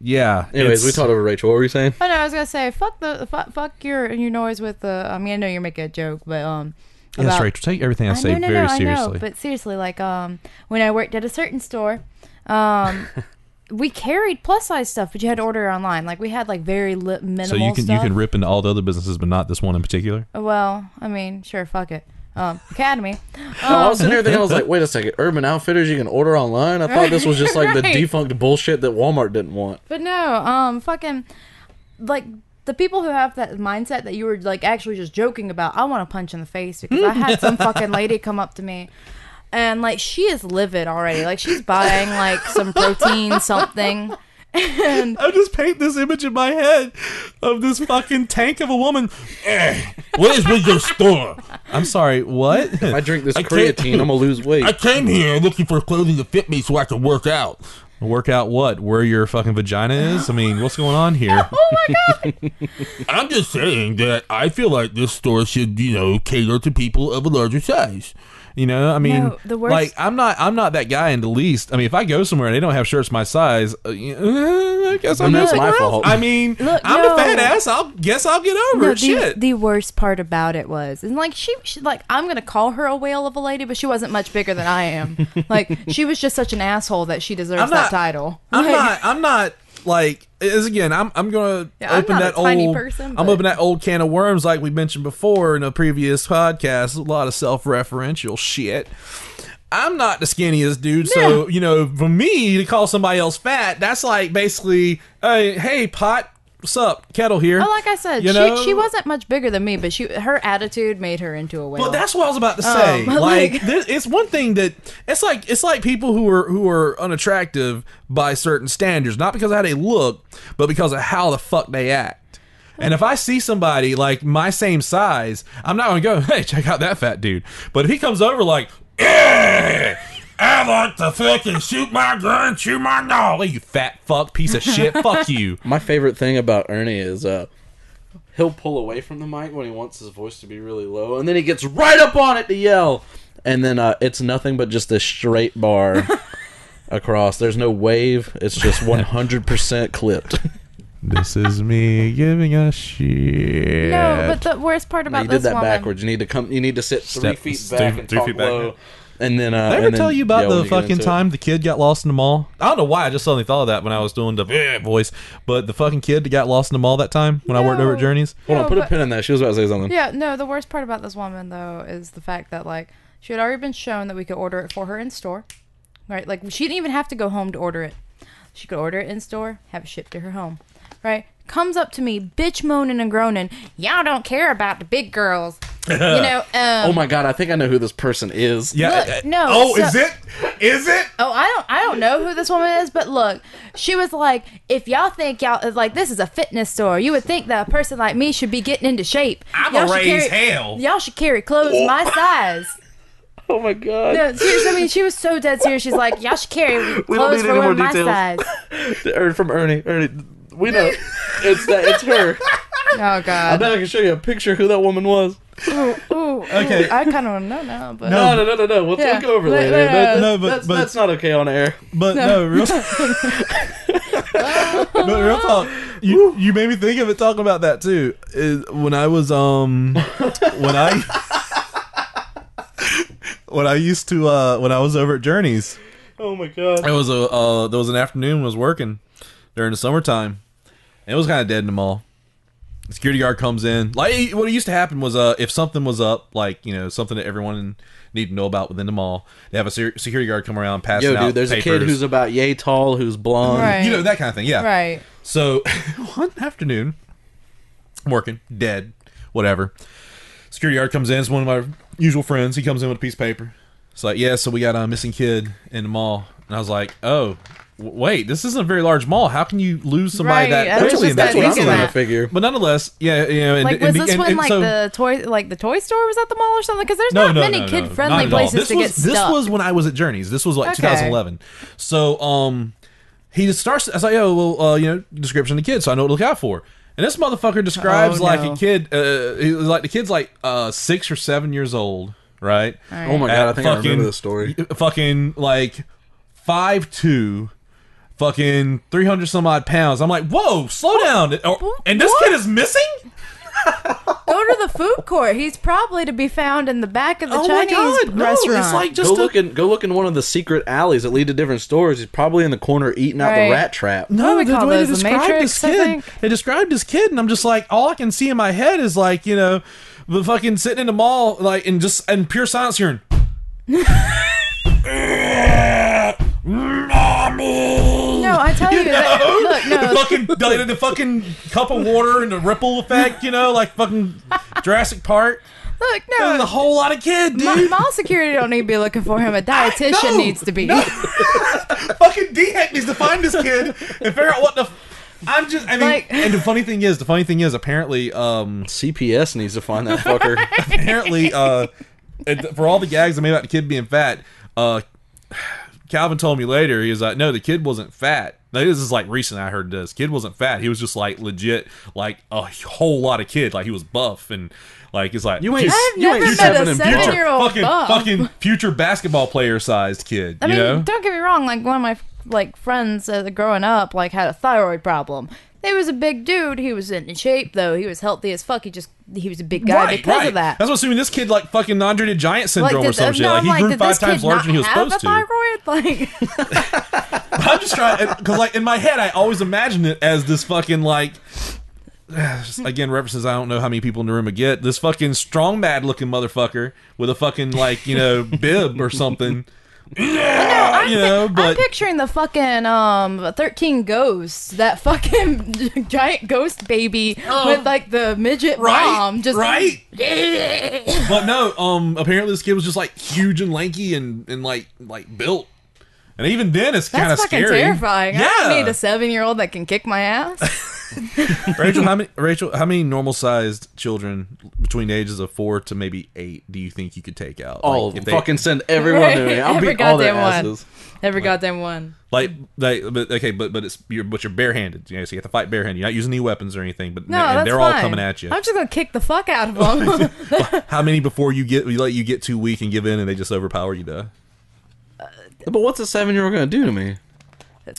Yeah. Anyways, we talked over Rachel. What were you saying? Oh no, I was gonna say fuck your noise with the. I mean, I know you're making a joke, but yes, Rachel, take everything I say very seriously. I know, but seriously, like when I worked at a certain store, we carried plus size stuff, but you had to order it online. Like we had like very minimal. So you can rip into all the other businesses, but not this one in particular. Well, I mean, sure, fuck it. Academy. I was sitting there thinking, I was like, wait a second, Urban Outfitters you can order online? I thought this was just like the defunct bullshit that Walmart didn't want. But no, fucking like the people who have that mindset that you were like actually just joking about, I want to punch in the face because I had some fucking lady come up to me and like she is livid already. Like she's buying like some protein something. And I just paint this image in my head of this fucking tank of a woman. What is with your store? I'm sorry, what? If I drink this creatine, I'm gonna lose weight. I came here looking for clothing to fit me so I can work out. Work out what? Where your fucking vagina is? I mean, what's going on here? oh my god! I'm just saying that I feel like this store should, cater to people of a larger size. You know, I mean, No, the worst- like I'm not that guy in the least. I mean, if I go somewhere and they don't have shirts my size, I guess I'm that's somewhere my else. fault. I mean, Look, I'm no. a fat ass. I'll get over it. Shit. The worst part about it was, and like she like I'm gonna call her a whale of a lady, but she wasn't much bigger than I am. Like she was just such an asshole that she deserves that title. I'm not like as again. I'm gonna open that old. Person, I'm opening that old can of worms like we mentioned before in a previous podcast. A lot of self-referential shit. I'm not the skinniest dude, so for me to call somebody else fat, that's like basically, hey pot, what's up, Kettle here. Oh, like I said, she wasn't much bigger than me, but her attitude made her into a whale. Well, that's what I was about to say. It's one thing that it's like people who are unattractive by certain standards, not because of how they look, but because of how the fuck they act. And if I see somebody like my same size, I'm not gonna go, hey, check out that fat dude. But if he comes over like, yeah, I like to fucking shoot my gun, chew my nose. Hey, you fat fuck, piece of shit. Fuck you. My favorite thing about Ernie is he'll pull away from the mic when he wants his voice to be really low, and then he gets right up on it to yell. And then it's nothing but just a straight bar across. There's no wave. It's just 100% clipped. This is me giving a shit. No, but the worst part about you did this that woman, backwards. You need to sit 3 feet back and 3 talk feet back, low. And then did I ever tell you about the fucking time the kid got lost in the mall? I don't know why. I just suddenly thought of that when I was doing the voice. But the fucking kid that got lost in the mall that time when I worked over at Journeys. Hold on, put a pin in that. She was about to say something. Yeah, no, the worst part about this woman, though, is the fact that, like, she had already been shown that we could order it for her in store. Right? Like, she didn't even have to go home to order it. She could order it in store, have it shipped to her home. Right? Comes up to me, bitch moaning and groaning. Y'all don't care about the big girls. Oh my god, I think I know who this person is. Yeah. Look, no. Oh, so, is it? Is it? Oh, I don't know who this woman is, but look, she was like, if y'all think like this is a fitness store, you would think that a person like me should be getting into shape. I'm a raise hell. Y'all should carry clothes my size. Oh my god. No, seriously, I mean, she was so dead serious. She's like, y'all should carry clothes for women my size. From Ernie. We know. It's her. Oh god. I bet I can show you a picture of who that woman was. Ooh, okay. I kind of want to know now, but No. We'll go over later. No, that's not okay on air. But no, real but real talk. You made me think of it talking about that too. When I was when I used to when I was over at Journeys. Oh my god. It was there was an afternoon when I was working during the summertime. And it was kind of dead in the mall. The security guard comes in. Like what used to happen was if something was up, like something that everyone needed to know about within the mall, they have a security guard come around passing out there's papers. a kid who's about yay tall, who's blonde. Right. That kind of thing. Yeah. Right. So one afternoon, I'm working, dead, whatever. Security guard comes in. It's one of my usual friends. He comes in with a piece of paper. It's like, yeah, so we got a missing kid in the mall. And I was like, oh, wait, this isn't a very large mall. How can you lose somebody Right, that quickly in that That's what I'm easily? trying to figure. But nonetheless, yeah, And, Like, was this when the toy store was at the mall or something? Because there's not many kid-friendly places to get stuck. This was when I was at Journeys. This was like 2011. So, he just starts. I was like, oh, well, description of the kid, so I know what to look out for. And this motherfucker describes like a kid. He was like the kid's like 6 or 7 years old, right? Oh my god, I think I remember this story. Fucking like 5'2", fucking 300 some odd pounds. I'm like, whoa, slow down. And this kid is missing? Go to the food court. He's probably to be found in the back of the Chinese restaurant. It's like just go look in one of the secret alleys that lead to different stores. He's probably in the corner eating out the rat trap. No, we the call way they those the described Matrix, this I kid, think. they described this kid, and I'm just like, all I can see in my head is like, you know, the fucking sitting in the mall, like, and just in pure silence hearing. No, I tell you, look, no. The fucking cup of water and the ripple effect, you know, like fucking Jurassic Park. Look, no. There's a whole lot of kid, dude. Mall security don't need to be looking for him. A dietitian needs to be. Fucking DHEC needs to find this kid and figure out what the. And the funny thing is, apparently, CPS needs to find that fucker. Apparently, for all the gags I made about the kid being fat, Calvin told me later, he was like, no, the kid wasn't fat. Now, this is like recent I heard this. Kid wasn't fat. He was just like legit, like a whole lot of kid. Like he was buff and like it's like I've never met a 7-year-old buff. Fucking future basketball player sized kid. I mean, know? Don't get me wrong. Like one of my friends growing up like had a thyroid problem. He was a big dude. He was in shape though. He was healthy as fuck. He was a big guy because of that. That's what assuming this kid like fucking Andre the Giant syndrome or some shit. No, Like he grew 5 times larger than he was supposed to. Thyroid? Like, I'm just trying because like in my head I always imagine it as this fucking like. Just, again, references I don't know how many people in the room would get. This fucking strong mad looking motherfucker with a fucking like bib or something. I'm picturing the fucking 13 Ghosts, that fucking giant ghost baby with like the midget mom, just right. But no, apparently this kid was just like huge and lanky and like built, and even then it's kind of scary. That's fucking terrifying. Yeah. I don't need a 7-year-old that can kick my ass. Rachel, how many normal sized children between the ages of 4 to maybe 8 do you think you could take out? Oh, like, fucking send everyone to me. I'll beat all their asses. Every goddamn one. But you're barehanded. You know, so you have to fight barehanded. You're not using any weapons or anything. But that's they're fine. all coming at you. I'm just gonna kick the fuck out of them. How many before we let you get too weak and give in and they just overpower you? But what's a 7-year-old gonna do to me?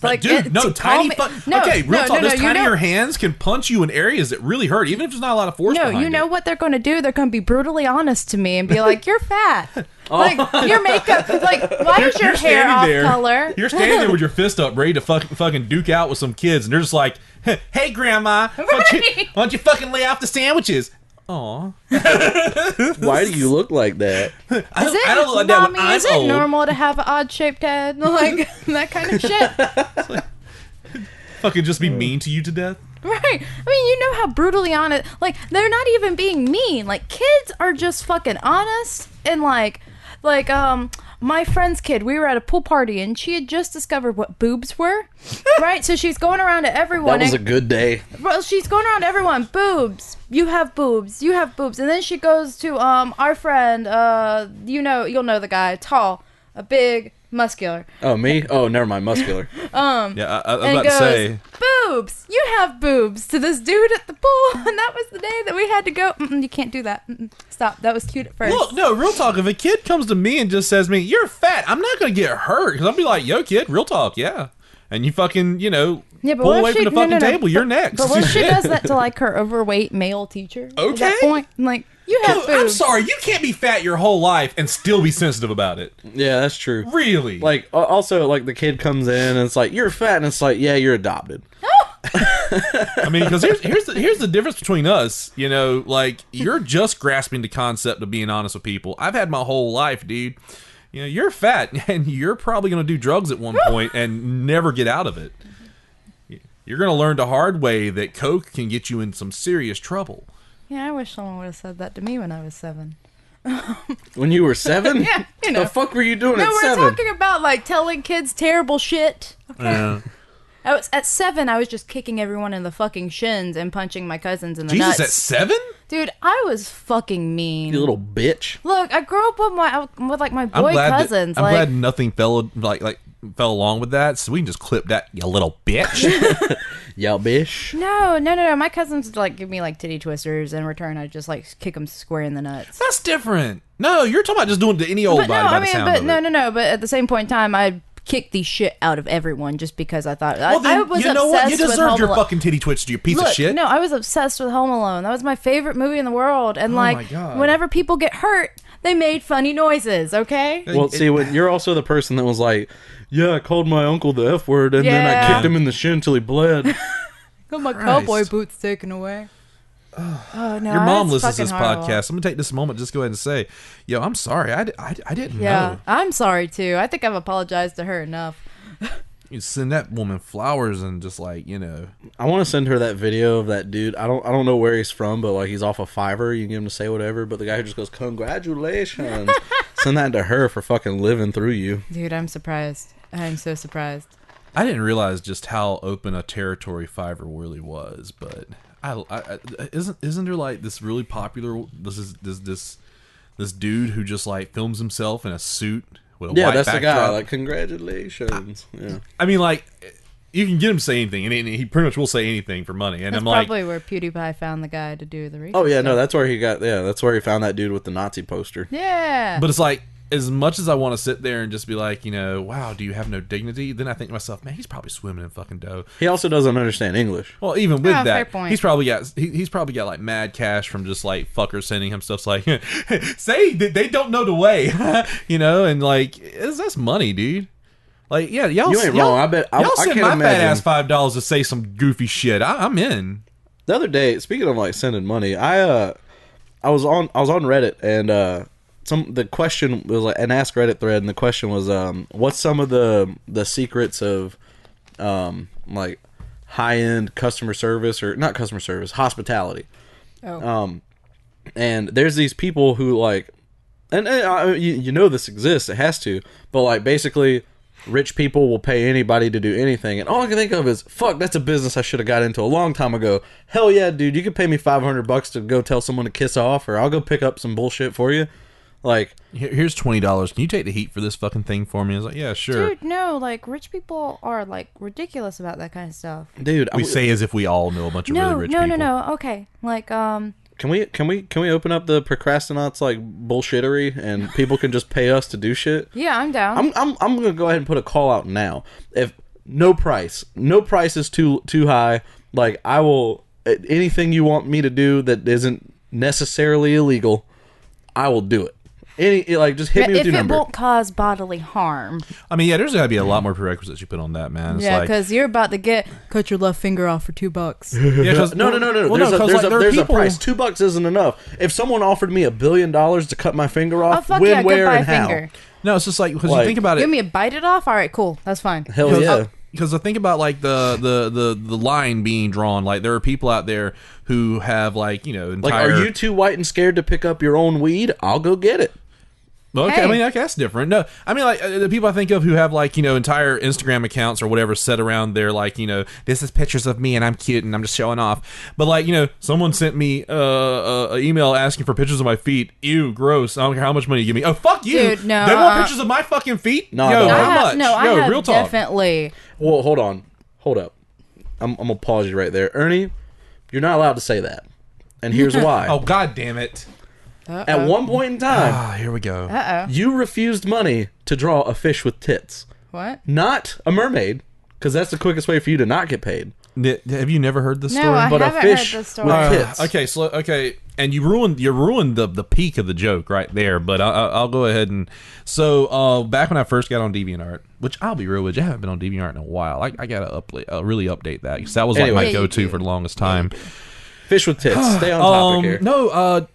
Like, dude, no, tiny. Real talk. Those tinier hands can punch you in areas that really hurt, even if there's not a lot of force. No, you know what they're going to do? They're going to be brutally honest to me and be like, "You're fat. Like your makeup. Like, why is your hair off color?" You're standing there with your fist up, ready to fucking duke out with some kids, and they're just like, "Hey, grandma, why don't you fucking lay off the sandwiches?" Aw. Why do you look like that? I don't look like that when I'm is it old. normal to have an odd-shaped head? Like, that kind of shit? Fucking just be mean to you to death? Right. I mean, you know how brutally honest... Like, they're not even being mean. Like, kids are just fucking honest. And, like, my friend's kid, we were at a pool party, and she had just discovered what boobs were. Right? So she's going around to everyone. That was a good day. Well, she's going around to everyone. Boobs. You have boobs. You have boobs. And then she goes to our friend, you'll know the guy, tall, a big, muscular. Oh, me? Oh, never mind, muscular. Yeah, I was about to say. Boobs. You have boobs to this dude at the pool, and that was the day that we had to go. You can't do that. Stop. That was cute at first. Look, no, real talk. If a kid comes to me and just says to me, "You're fat," I'm not gonna get hurt because I'll be like, "Yo, kid, real talk, yeah." And you fucking, pull away from the fucking table. You're next. But what if she does that to like her overweight male teacher? Okay. At that point, like, you have boobs. I'm sorry, you can't be fat your whole life and still be sensitive about it. Yeah, that's true. Really? Like, also, like, the kid comes in and it's like, "You're fat," and it's like, "Yeah, you're adopted." I mean, because here's the difference between us. Like, you're just grasping the concept of being honest with people. I've had my whole life, dude. You're fat, and you're probably going to do drugs at one point and never get out of it. You're going to learn the hard way that coke can get you in some serious trouble. Yeah, I wish someone would have said that to me when I was 7. When you were 7? Yeah, The fuck were you doing at 7? No, we're talking about, like, telling kids terrible shit. Okay. At 7, I was just kicking everyone in the fucking shins and punching my cousins in the nuts. Jesus, at 7? Dude, I was fucking mean. You little bitch. Look, I grew up with my boy cousins. I'm glad nothing fell along with that, so we can just clip that, you little bitch. Yeah, bish. No. My cousins like give me like titty twisters. In return, I just like kick them square in the nuts. That's different. No, you're talking about just doing it to any old body by the sound of it. No. But at the same point in time, I kick the shit out of everyone just because I thought well, then, I was you know what? You obsessed with deserved Home your Alone. fucking titty twitched, you piece of shit. No, I was obsessed with Home Alone. That was my favorite movie in the world. And my God. whenever people get hurt, they made funny noises. Okay. Well, see, when you're also the person that was like, yeah, I called my uncle the F word, and then I kicked him in the shin till he bled. Got my cowboy boots taken away. Oh no! Your mom listens to this podcast. I'm gonna take this moment just go ahead and say, yo, I'm sorry. I didn't know. Yeah, I'm sorry too. I think I've apologized to her enough. You send that woman flowers and just like, you know. I want to send her that video of that dude. I don't know where he's from, but like he's off of Fiverr. You can get him to say whatever, but the guy who just goes, "Congratulations." Send that to her for fucking living through you. Dude, I'm surprised. I'm so surprised. I didn't realize just how open a territory Fiverr really was, but isn't there like this really popular this dude who just like films himself in a suit with a white that's backdrop? the guy. Like, congratulations. Yeah. I mean, like, you can get him to say anything, and he pretty much will say anything for money. And That's I'm like, probably where PewDiePie found the guy to do the research. Oh yeah, no, that's where he got. Yeah, that's where he found that dude with the Nazi poster. Yeah. but it's like, as much as I want to sit there and just be like, you know, wow, do you have no dignity? Then I think to myself, man, he's probably swimming in fucking dough. He also doesn't understand English. Well, even with fair that, point. he's probably got like mad cash from just like fuckers sending him stuff like, say that they don't know the way, you know, and like that's money, dude. Like, yeah, y'all, You ain't wrong. I bet. y'all I send can't my imagine. fat ass $5 to say some goofy shit. I'm in. The other day, speaking of like sending money, I was on Reddit and the question was like an Ask Reddit thread, and the question was what's some of the secrets of like high end customer service, or not customer service, hospitality. And there's these people who like, and you know this exists, it has to, but like basically rich people will pay anybody to do anything, and all I can think of is, fuck, that's a business I should have got into a long time ago. Hell yeah, dude, you could pay me $500 to go tell someone to kiss off, or I'll go pick up some bullshit for you. Like, here's $20. Can you take the heat for this fucking thing for me? I was like, yeah, sure. Dude, no, like rich people are like ridiculous about that kind of stuff. dude, We say as if we all know a bunch of really rich people. No. Okay, like Can we open up the procrastinators like bullshittery, and people can just pay us to do shit? yeah, I'm down. I'm gonna go ahead and put a call out now. If no price is too high, like I will, anything you want me to do that isn't necessarily illegal, I will do it. Just hit me with your number. If it won't cause bodily harm. I mean, yeah, there's got to be a lot more prerequisites you put on that, man. It's Yeah, like, because you're about to cut your left finger off for $2. yeah, 'cause- No. well, There's, no, 'cause, like, there are there's a people- price. $2 isn't enough. If someone offered me $1 billion to cut my finger Oh, off, fuck when, yeah, where, goodbye and how? finger. No, it's just like, because Like, you think about You it. want me to bite it off? All right, cool. That's fine. Hell yeah. Because I think about like the line being drawn. Like, there are people out there who have like, you know, Like, entire. are you too white and scared to pick up your own weed? I'll go get it. Okay, Hey. I mean, like, that's different. No, I mean, like, the people I think of who have, like, you know, entire Instagram accounts or whatever set around there, like, you know, this is pictures of me and I'm cute and I'm just showing off. But, like, you know, someone sent me a email asking for pictures of my feet. Ew, gross. I don't care how much money you give me. Oh, fuck you. Dude, no, They want pictures of my fucking feet? No, Yo, no. how much? I Yo, have real talk. definitely. Well, hold up. I'm gonna pause you right there, Ernie. You're not allowed to say that, and here's why. Oh, god damn it. At one point in time, Ah, here we go. you refused money to draw a fish with tits, What? not a mermaid, because that's the quickest way for you to not get paid. Have you never heard this No, story? I But a haven't fish heard this story. with tits. Okay, and you ruined the peak of the joke right there. But I'll go ahead and back when I first got on DeviantArt, which I'll be real with you, I haven't been on DeviantArt in a while. I gotta really update that, because that was like Anyway. my go-to for the longest time. Fish with tits. Stay on topic here. No, at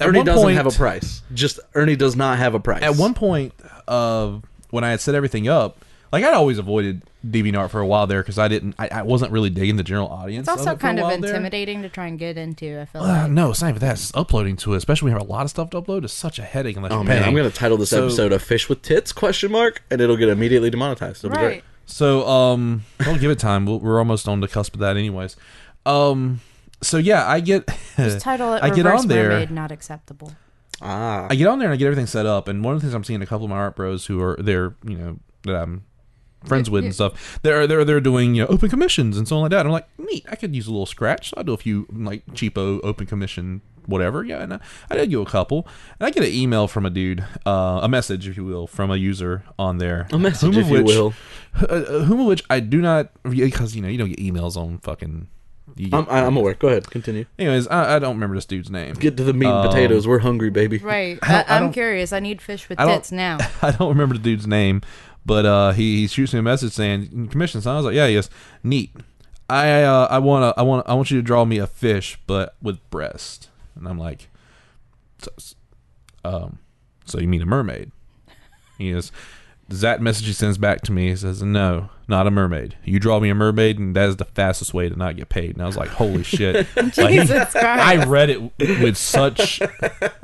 Ernie one doesn't point- have a price. Just Ernie does not have a price. At one point when I had set everything up, like, I'd always avoided DeviantArt for a while there because I wasn't really digging the general audience. It's also it for a kind of while there. intimidating to try and get into, I feel like. No, it's not even that. It's uploading to it, especially when you have a lot of stuff to upload. It's such a headache unless Oh you're man, paying. I'm gonna title this episode "A Fish with Tits?" ? And it'll get immediately demonetized. It'll be great. Right. So, don't give it time. We're almost on the cusp of that, anyways. So yeah, I get. Just title it I get Reverse on there. Mermaid Not Acceptable. I get on there and I get everything set up. And one of the things I'm seeing a couple of my art bros who are there, you know, that I'm friends with and stuff. They're doing open commissions and so on like that. I'm like, neat. I could use a little scratch. So I'll do a few like cheapo open commission whatever. Yeah, and I did do a couple. And I get an email from a dude, a message, if you will, from a user on there. A message, if you will. Whom of which I do not, because you don't get emails on fucking. I'm aware. Go ahead, continue. Anyways, I don't remember this dude's name. Get to the meat and potatoes. We're hungry, baby. Right. I'm curious. I need fish with tits now. I don't remember the dude's name, but he shoots me a message saying commission. So I was like, yeah, yes, neat. I want you to draw me a fish, but with breast. And I'm like, so you mean a mermaid? He goes, that message he sends back to me, he says, no, not a mermaid. You draw me a mermaid, and that is the fastest way to not get paid. And I was like, holy shit. Jesus Christ. I read it with such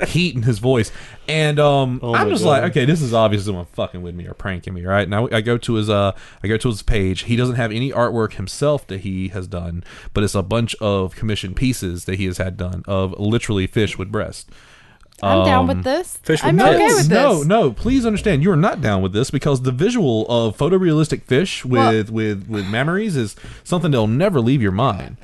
heat in his voice. And I'm just like, okay, this is obviously someone fucking with me or pranking me, right? Now I go to his page. He doesn't have any artwork himself that he has done, but it's a bunch of commissioned pieces that he has had done of literally fish with breast. I'm down with this. I'm okay with this. No, please understand, you are not down with this because the visual of photorealistic fish with mammaries is something that'll never leave your mind.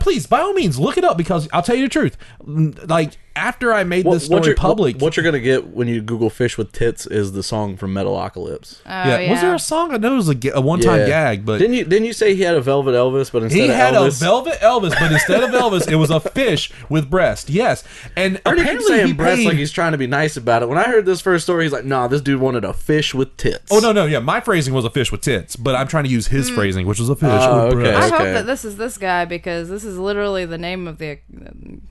Please, by all means, look it up because I'll tell you the truth. Like, after I made this story public... What you're going to get when you Google fish with tits is the song from Metalocalypse. Yeah. Was there a song? I know it was a one-time gag, but... Didn't you say he had a Velvet Elvis, but instead of Elvis... He had a Velvet Elvis, but instead of Elvis, it was a fish with breast. Yes. And Ernie keeps saying breast like he's trying to be nice about it. When I heard this first story, he's like, nah, this dude wanted a fish with tits. Oh, no. Yeah, my phrasing was a fish with tits, but I'm trying to use his phrasing, which was a fish with breast. I hope that this is this guy because this is literally the name of the...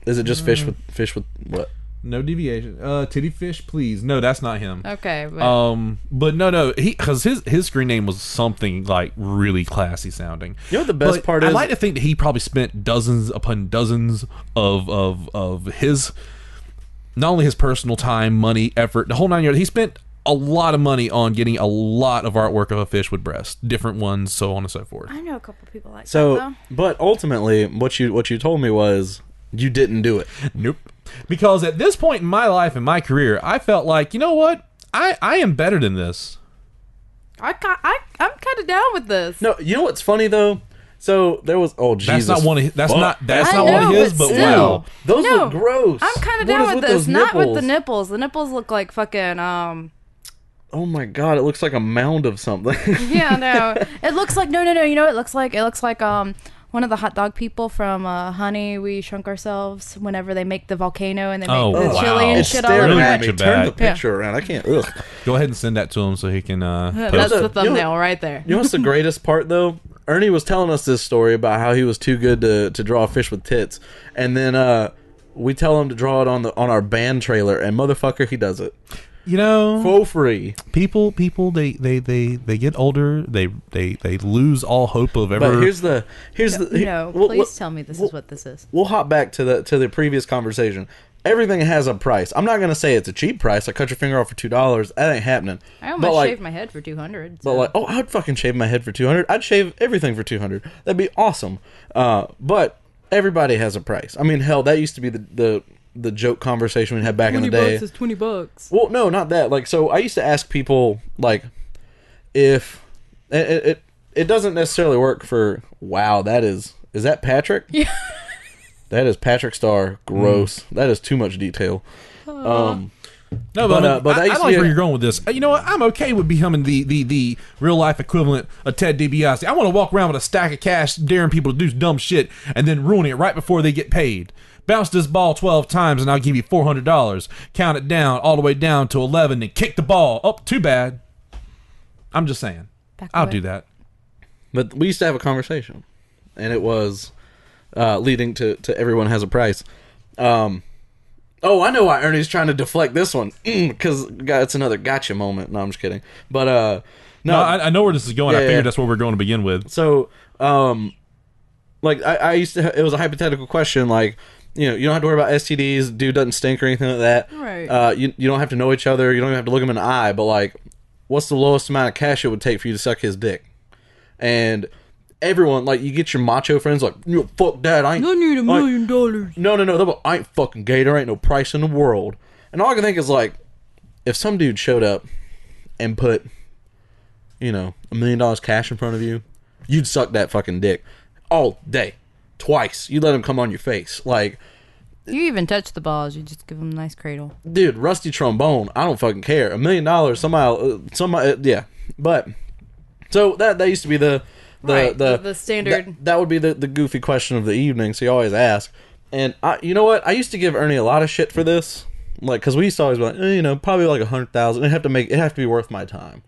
Is it just fish with what? No deviation. Titty fish, please. No, that's not him. Okay. But no. Because his screen name was something like really classy sounding. You know what the best part is? I like to think that he probably spent dozens upon dozens of his, not only his personal time, money, effort, the whole 9 yards. He spent a lot of money on getting a lot of artwork of a fish with breast, different ones, so on and so forth. I know a couple people like that. Though. But ultimately, what you told me was you didn't do it. Nope. Because at this point in my life and my career, I felt like, you know what? I am better than this. I'm kind of down with this. No, you know what's funny though? So there was Jesus. That's not one of his. That's not know, one of his. But wow, those look gross. I'm kind of down with this. Not with the nipples. The nipples look like fucking Oh my god! It looks like a mound of something. Yeah, no. It looks like no. You know, what it looks like one of the hot dog people from Honey, We Shrunk Ourselves. Whenever they make the volcano and they make the chili and shit all over it. Turn the picture around. I can't. Ugh. Go ahead and send that to him so he can. That's the thumbnail right there. You know what's the greatest part though? Ernie was telling us this story about how he was too good to draw a fish with tits, and then we tell him to draw it on our band trailer, and motherfucker, he does it. You know, for free. People, they get older. They lose all hope of ever. But here's the. Please tell me this is what this is. We'll hop back to the previous conversation. Everything has a price. I'm not gonna say it's a cheap price. I cut your finger off for $2. That ain't happening. I almost shaved my head for $200. So. But I'd fucking shave my head for $200. I'd shave everything for $200. That'd be awesome. But everybody has a price. I mean, hell, that used to be the joke conversation we had back in the day. $20 is $20. Well, no, not that. Like, so I used to ask people, like, if it doesn't necessarily work for, wow, is that Patrick? Yeah. That is Patrick Starr. Gross. That is too much detail. No, but I like where you're going with this. You know what? I'm okay with becoming the real life equivalent of Ted DiBiase. I want to walk around with a stack of cash, daring people to do dumb shit, and then ruining it right before they get paid. Bounce this ball 12 times, and I'll give you $400. Count it down all the way down to 11, and kick the ball. Oh, too bad. I'm just saying. I'll do that. But we used to have a conversation, and it was leading to everyone has a price. Oh, I know why Ernie's trying to deflect this one. Because it's another gotcha moment. No, I'm just kidding. But, no, I know where this is going. I figured that's where we're going to begin with. So, like, I used to, it was a hypothetical question, like, you know, you don't have to worry about STDs, dude doesn't stink or anything like that. Right. You don't have to know each other, you don't even have to look him in the eye, but, like, what's the lowest amount of cash it would take for you to suck his dick? And everyone, like, you get your macho friends, like, fuck that, I need $1 million. No, they're like, I ain't fucking gay, there ain't no price in the world. And all I can think is, like, if some dude showed up and put $1 million cash in front of you, you'd suck that fucking dick all day, twice. You'd let him come on your face, like. You even touch the balls. You just give them a nice cradle. Dude, rusty trombone. I don't fucking care. $1 million. Somebody, yeah. But so that used to be the standard. That would be the goofy question of the evening. So you always ask. And you know what? I used to give Ernie a lot of shit for this, like, because we used to always be like, probably like 100,000. It have to be worth my time.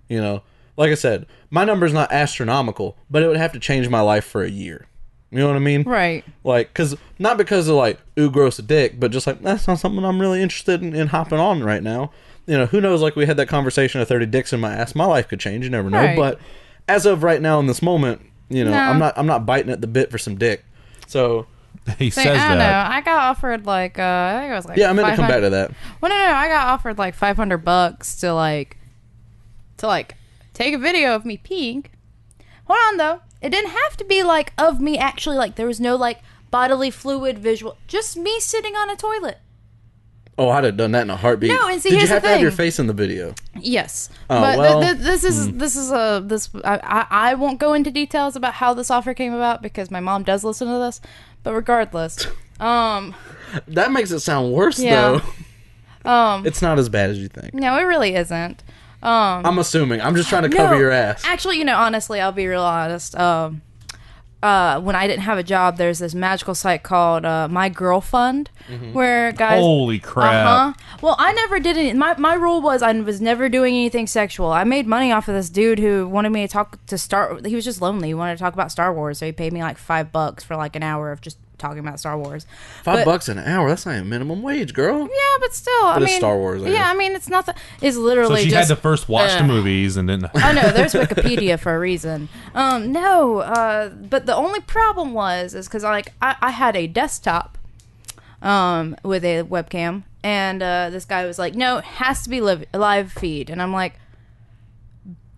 Like I said, my number's not astronomical, but it would have to change my life for a year. You know what I mean? Right. Like, not because of like, ooh, gross a dick, but just like, that's not something I'm really interested in hopping on right now. Who knows, like we had that conversation of 30 dicks in my ass. My life could change, you never know. Right. But as of right now in this moment, no. I'm not biting at the bit for some dick. So he says that. I don't know. I got offered like I think it was like I meant to come back to that. Well, no, I got offered like $500 to take a video of me peeing. Hold on though. It didn't have to be like of me actually, like there was no like bodily fluid visual, just me sitting on a toilet. Oh, I'd have done that in a heartbeat. No, and see, did here's you have the to have thing. your face in the video? Yes, oh, but well, I won't go into details about how this offer came about because my mom does listen to this. But regardless, that makes it sound worse though. It's not as bad as you think. No, it really isn't. I'm assuming. I'm just trying to cover your ass. Actually, honestly, I'll be real honest. When I didn't have a job, there's this magical site called My Girl Fund, where guys. Holy crap! Well, I never did any. My rule was I was never doing anything sexual. I made money off of this dude who wanted me to start. He was just lonely. He wanted to talk about Star Wars, so he paid me like $5 for like an hour of just talking about Star Wars. $5 an hour? That's not even minimum wage, girl. Yeah, but still, I mean, it's Star Wars. Yeah, I mean, it's not that. It's literally. So she just, had to first watch the movies and then. Oh no, there's Wikipedia for a reason. But the only problem is because I had a desktop, with a webcam, and this guy was like, "No, it has to be live feed," and I'm like.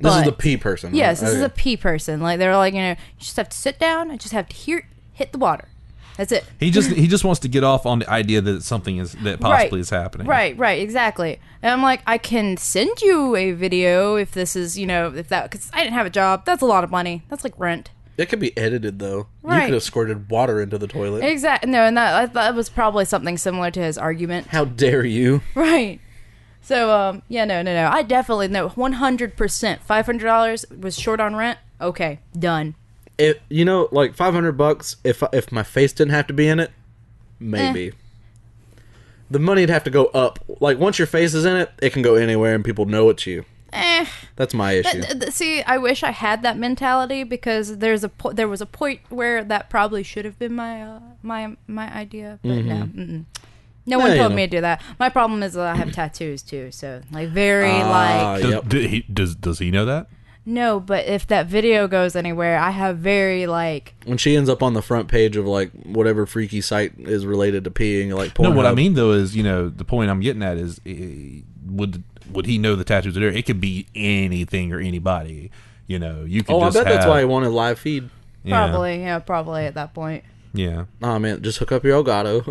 This is the P person. Right? Yes, this is a P person. Like they're like, you just have to sit down and just have to hit the water. That's it. He just wants to get off on the idea that something is possibly is happening. Right, exactly. And I'm like, I can send you a video if this is, because I didn't have a job. That's a lot of money. That's like rent. It could be edited though. Right. You could have squirted water into the toilet. Exactly. No, and that was probably something similar to his argument. How dare you? Right. So, no. I definitely know 100%. $500 was short on rent. Okay, done. Like $500. If my face didn't have to be in it, maybe. The money'd have to go up. Like once your face is in it, it can go anywhere and people know it's you. That's my issue. See, I wish I had that mentality because there was a point where that probably should have been my idea, but no. Mm-mm. No one told me to do that. My problem is that I have tattoos too, so like Does he know that? No, but if that video goes anywhere, I have very like. When she ends up on the front page of like whatever freaky site is related to peeing, like Pornhub. No, what I mean though is the point I'm getting at is would he know the tattoos are there? It could be anything or anybody. You could. I bet that's why he wanted live feed. Probably at that point. Yeah. Oh man, just hook up your Elgato.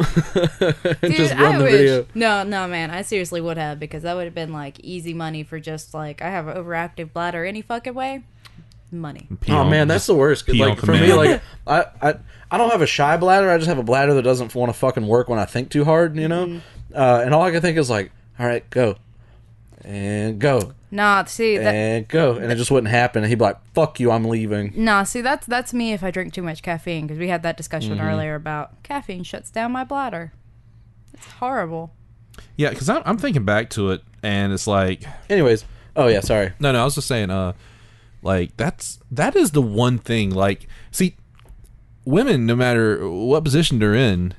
Dude, just run the video. No, man, I seriously would have because that would have been like easy money for just like I have an overactive bladder any fucking way. Money. Oh man, that's the worst. Like for me, like I don't have a shy bladder. I just have a bladder that doesn't want to fucking work when I think too hard. And all I can think is like, all right, go. And go. Nah, see that and go, and it just wouldn't happen. And he'd be like, "Fuck you, I'm leaving." Nah, see that's me if I drink too much caffeine because we had that discussion earlier about caffeine shuts down my bladder. It's horrible. Yeah, because I'm thinking back to it, and it's like. Anyways, oh yeah, sorry. No, I was just saying, like that is the one thing. Like, see, women, no matter what position they're in,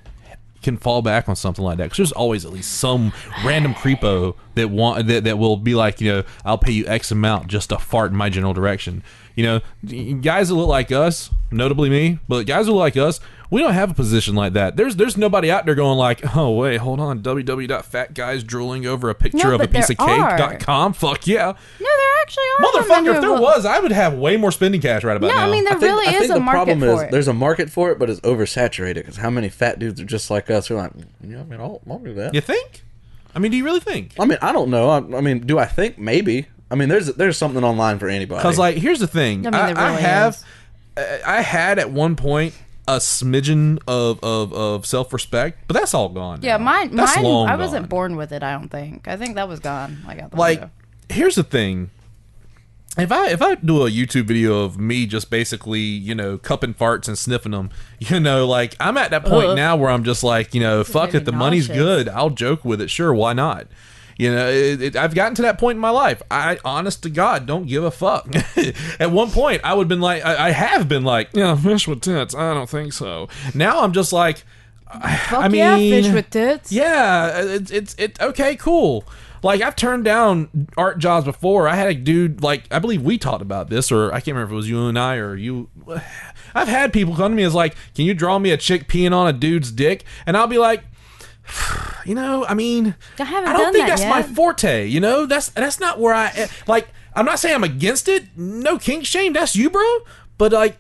can fall back on something like that because there's always at least some random creepo that will be like, I'll pay you X amount just to fart in my general direction. Guys that look like us, notably me, but guys who look like us, we don't have a position like that. There's nobody out there going like, oh wait, hold on, www.fatguysdroolingover-a-picture-of-a-piece-of-cake.com. Fuck yeah. No, there actually are. Motherfucker, if there was, I would have way more spending cash right about now. No, I mean there really is a market for it. There's a market for it, but it's oversaturated because how many fat dudes are just like us who are like, yeah, I mean, I'll do that. You think? I mean, do you really think? I mean, I don't know. I mean, do I think? Maybe. I mean, there's something online for anybody. Because, like, here's the thing. I mean, I had at one point a smidgen of self-respect, but that's all gone. Yeah, now. mine. That's long I wasn't gone. born with it. I don't think. I think that was gone. Like, out the Like, window. here's the thing. If I do a YouTube video of me just basically, you know, cupping farts and sniffing them, you know, like, I'm at that point now where I'm just like, you know, fuck it, the money's good. I'll joke with it. Sure, why not? You know, I've gotten to that point in my life. I, honest to God, don't give a fuck. At one point, I would have been like, I have been like, yeah, fish with tits. I don't think so. Now I'm just like, I mean, yeah, fish with tits. yeah, it's okay, cool. Like, I've turned down art jobs before. I had a dude, like, I believe we talked about this, or I can't remember if it was you and I or you. I've had people come to me as like, can you draw me a chick peeing on a dude's dick? And I'll be like, you know, I mean, I don't think that's my forte. You know, that's not where I like. I'm not saying I'm against it. No kink shame. That's you, bro. But like,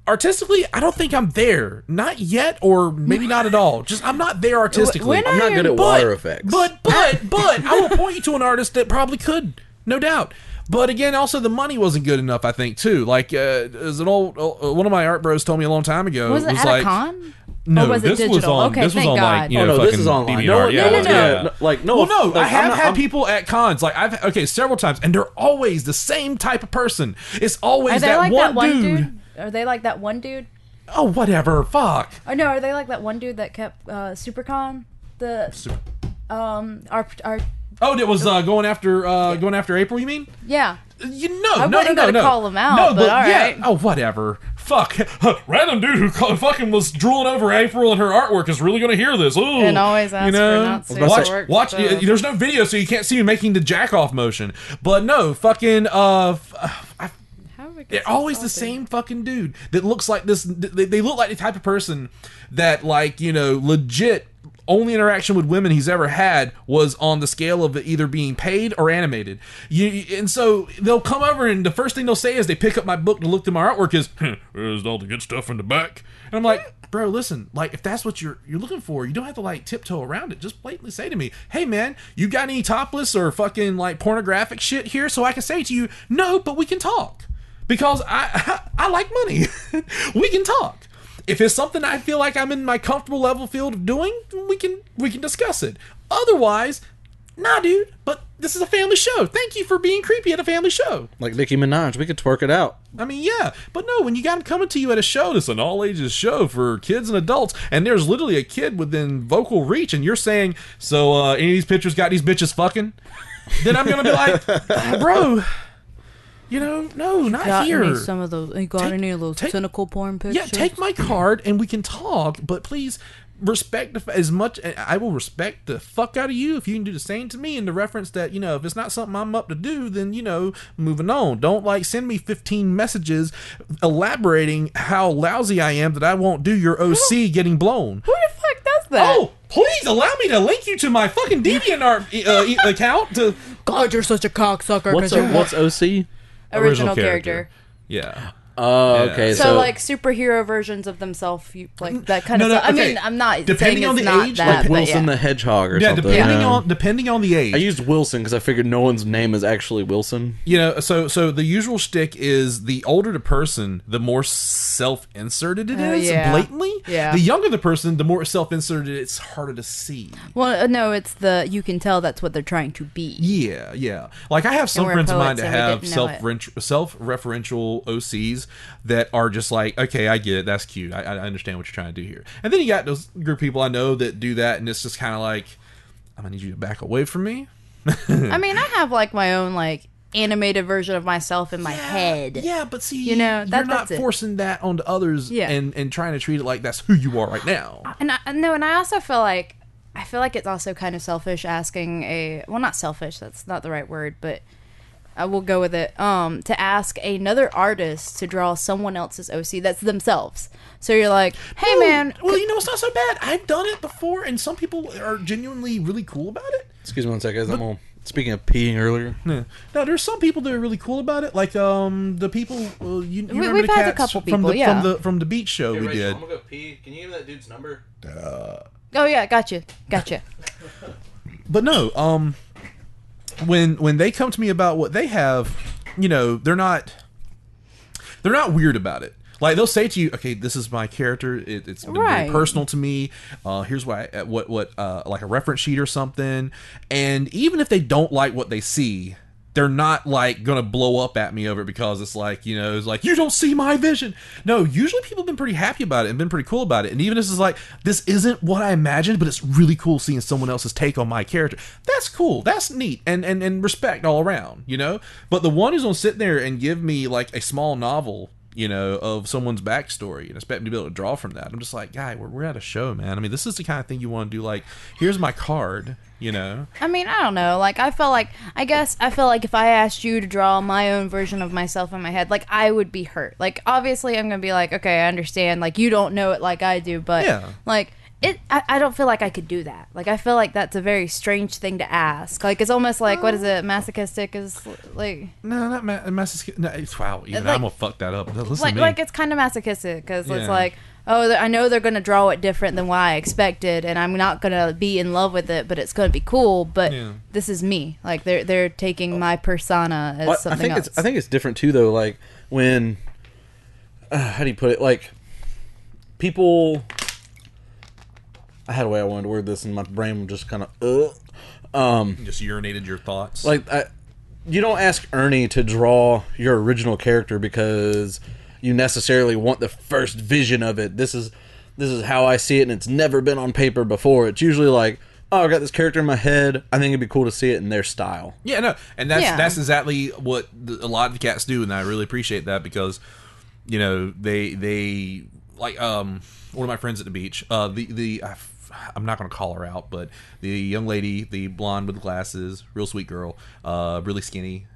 artistically, I don't think I'm there. Not yet, or maybe not at all. Just I'm not there artistically. I'm not good at water effects. But I will point you to an artist that probably could, no doubt. But again, also the money wasn't good enough. I think too. Like, as an old one of my art bros told me a long time ago. Was it at like, a con? No, or was it this digital? was on. Okay, this was thank on God. like, you know, no, fucking this is online. DVR. No. Like, no. Well, no, like, I have had people at cons. Like, I've several times, and they're always the same type of person. It's always that one dude. Are they like that one dude? Oh, whatever. Fuck. Oh no, are they like that one dude that kept SuperCon? Our Oh, it was going after April. You mean? yeah. You I wasn't gonna call him out, No, but all right. Yeah. Oh, whatever. Fuck. Random dude who fucking was drooling over April and her artwork is really gonna hear this. Ooh. And always ask for not safe work watch. stuff. There's no video, so you can't see me making the jack off motion. But no, fucking. They're always the same fucking dude that looks like this. They look like the type of person that, like, you know, legit only interaction with women he's ever had was on the scale of either being paid or animated. And so they'll come over and the first thing they'll say is they pick up my book to look through my artwork is, there's all the good stuff in the back. And I'm like, bro, listen, like, if that's what you're looking for, you don't have to, like, tiptoe around it. Just blatantly say to me, hey, man, you got any topless or fucking, like, pornographic shit here? So I can say to you, no, but we can talk. Because I like money. We can talk. If it's something I feel like I'm in my comfortable level field of doing, we can discuss it. Otherwise, nah, dude. But this is a family show. Thank you for being creepy at a family show. Like Nicki Minaj, we could twerk it out. I mean, yeah. But no, when you got them coming to you at a show that's an all-ages show for kids and adults, and there's literally a kid within vocal reach, and you're saying, so any of these pictures got these bitches fucking? Then I'm going to be like, bro... You know, no, not here. You got any of those tentacle porn pictures? Yeah, take my card and we can talk, but please respect as much. I will respect the fuck out of you if you can do the same to me. In the reference that, you know, if it's not something I'm up to do, then, you know, moving on. Don't, like, send me 15 messages elaborating how lousy I am that I won't do your OC getting blown. Who the fuck does that? Oh, please allow me to link you to my fucking DeviantArt account. God, you're such a cocksucker. What's OC? Original character. Yeah. Oh, okay. So like superhero versions of themselves, like that kind of stuff. okay. I mean, I'm not Depending saying on it's the not age, that, like but Wilson yeah. the Hedgehog or something. Depending on the age. I used Wilson because I figured no one's name is actually Wilson. You know, so the usual shtick is the older the person, the more self-inserted it is, blatantly. Yeah. The younger the person, the more self-inserted it's harder to see. Well, no, it's you can tell that's what they're trying to be. Yeah. Like, I have some friends of mine that have self-referential OCs that are just like, okay, I get it, that's cute, I understand what you're trying to do here. And then you got those group of people I know that do that, and it's just kind of like, I'm gonna need you to back away from me. I mean, I have like my own like animated version of myself in my head. Yeah, but see, you know, you're not forcing that onto others, and trying to treat it like that's who you are right now. And I also feel like it's also kind of selfish asking not selfish, that's not the right word, but I will go with it, to ask another artist to draw someone else's OC that's themselves. So you're like, hey, man. Well, you know, it's not so bad. I've done it before, and some people are genuinely really cool about it. Excuse me one second, guys. Speaking of peeing earlier. Yeah. No, there's some people that are really cool about it. Like, the people, you remember we've the had cats a couple people, from the beach show we did. I'm going to go pee. Can you give me that dude's number? Oh, yeah, gotcha. But no, when they come to me about what they have, you know, they're not weird about it. Like, they'll say to you, okay, this is my character. It's been very personal to me. Here's what like a reference sheet or something. And even if they don't like what they see, they're not like gonna blow up at me over it because it's like, you know, it's like, you don't see my vision. No, usually people have been pretty happy about it and been pretty cool about it. And even if it's like, this isn't what I imagined, but it's really cool seeing someone else's take on my character. That's cool. That's neat. And respect all around, you know? But the one who's gonna sit there and give me like a small novel, you know, of someone's backstory and expect me to be able to draw from that. I'm just like, guy, we're at a show, man. I mean, this is the kind of thing you want to do. Like, here's my card, you know? I mean, I don't know. Like, I feel like if I asked you to draw my own version of myself in my head, like, I would be hurt. Like, obviously, I'm going to be like, okay, I understand. Like, you don't know it like I do, but, like, I don't feel like I could do that. Like, I feel like that's a very strange thing to ask. Like, it's almost like, what is it? Masochistic is like... No, not masochistic. No, wow, even like, I'm going to fuck that up. Listen to me. Like, it's kind of masochistic because it's like, oh, I know they're going to draw it different than what I expected, and I'm not going to be in love with it, but it's going to be cool, but this is me. Like, they're taking my persona as something else. I think it's different, too, though. Like, when... how do you put it? Like, people... I had a way I wanted to word this, and my brain just kind of, just urinated your thoughts. Like, you don't ask Ernie to draw your original character because you necessarily want the first vision of it. This is how I see it, and it's never been on paper before. It's usually like, oh, I got this character in my head. I think it'd be cool to see it in their style. Yeah, no, and that's exactly what a lot of the cats do, and I really appreciate that because, you know, they like one of my friends at the beach, I'm not going to call her out, but the young lady, the blonde with glasses, real sweet girl, really skinny.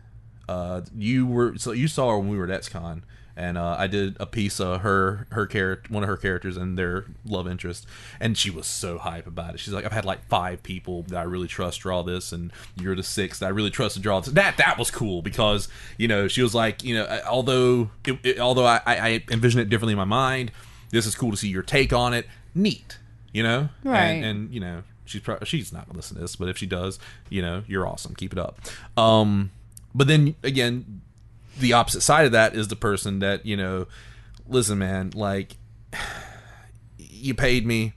You saw her when we were at XCon, and I did a piece of her character, one of her characters, and their love interest, and she was so hype about it. She's like, I've had like 5 people that I really trust draw this, and you're the 6th that I really trust to draw this. That was cool because, you know, she was like, you know, although I envision it differently in my mind, this is cool to see your take on it. Neat. You know, right? And you know, she's not gonna listen to this, but if she does, you know, you're awesome. Keep it up. But then again, the opposite side of that is the person that, you know, listen, man, like, you paid me,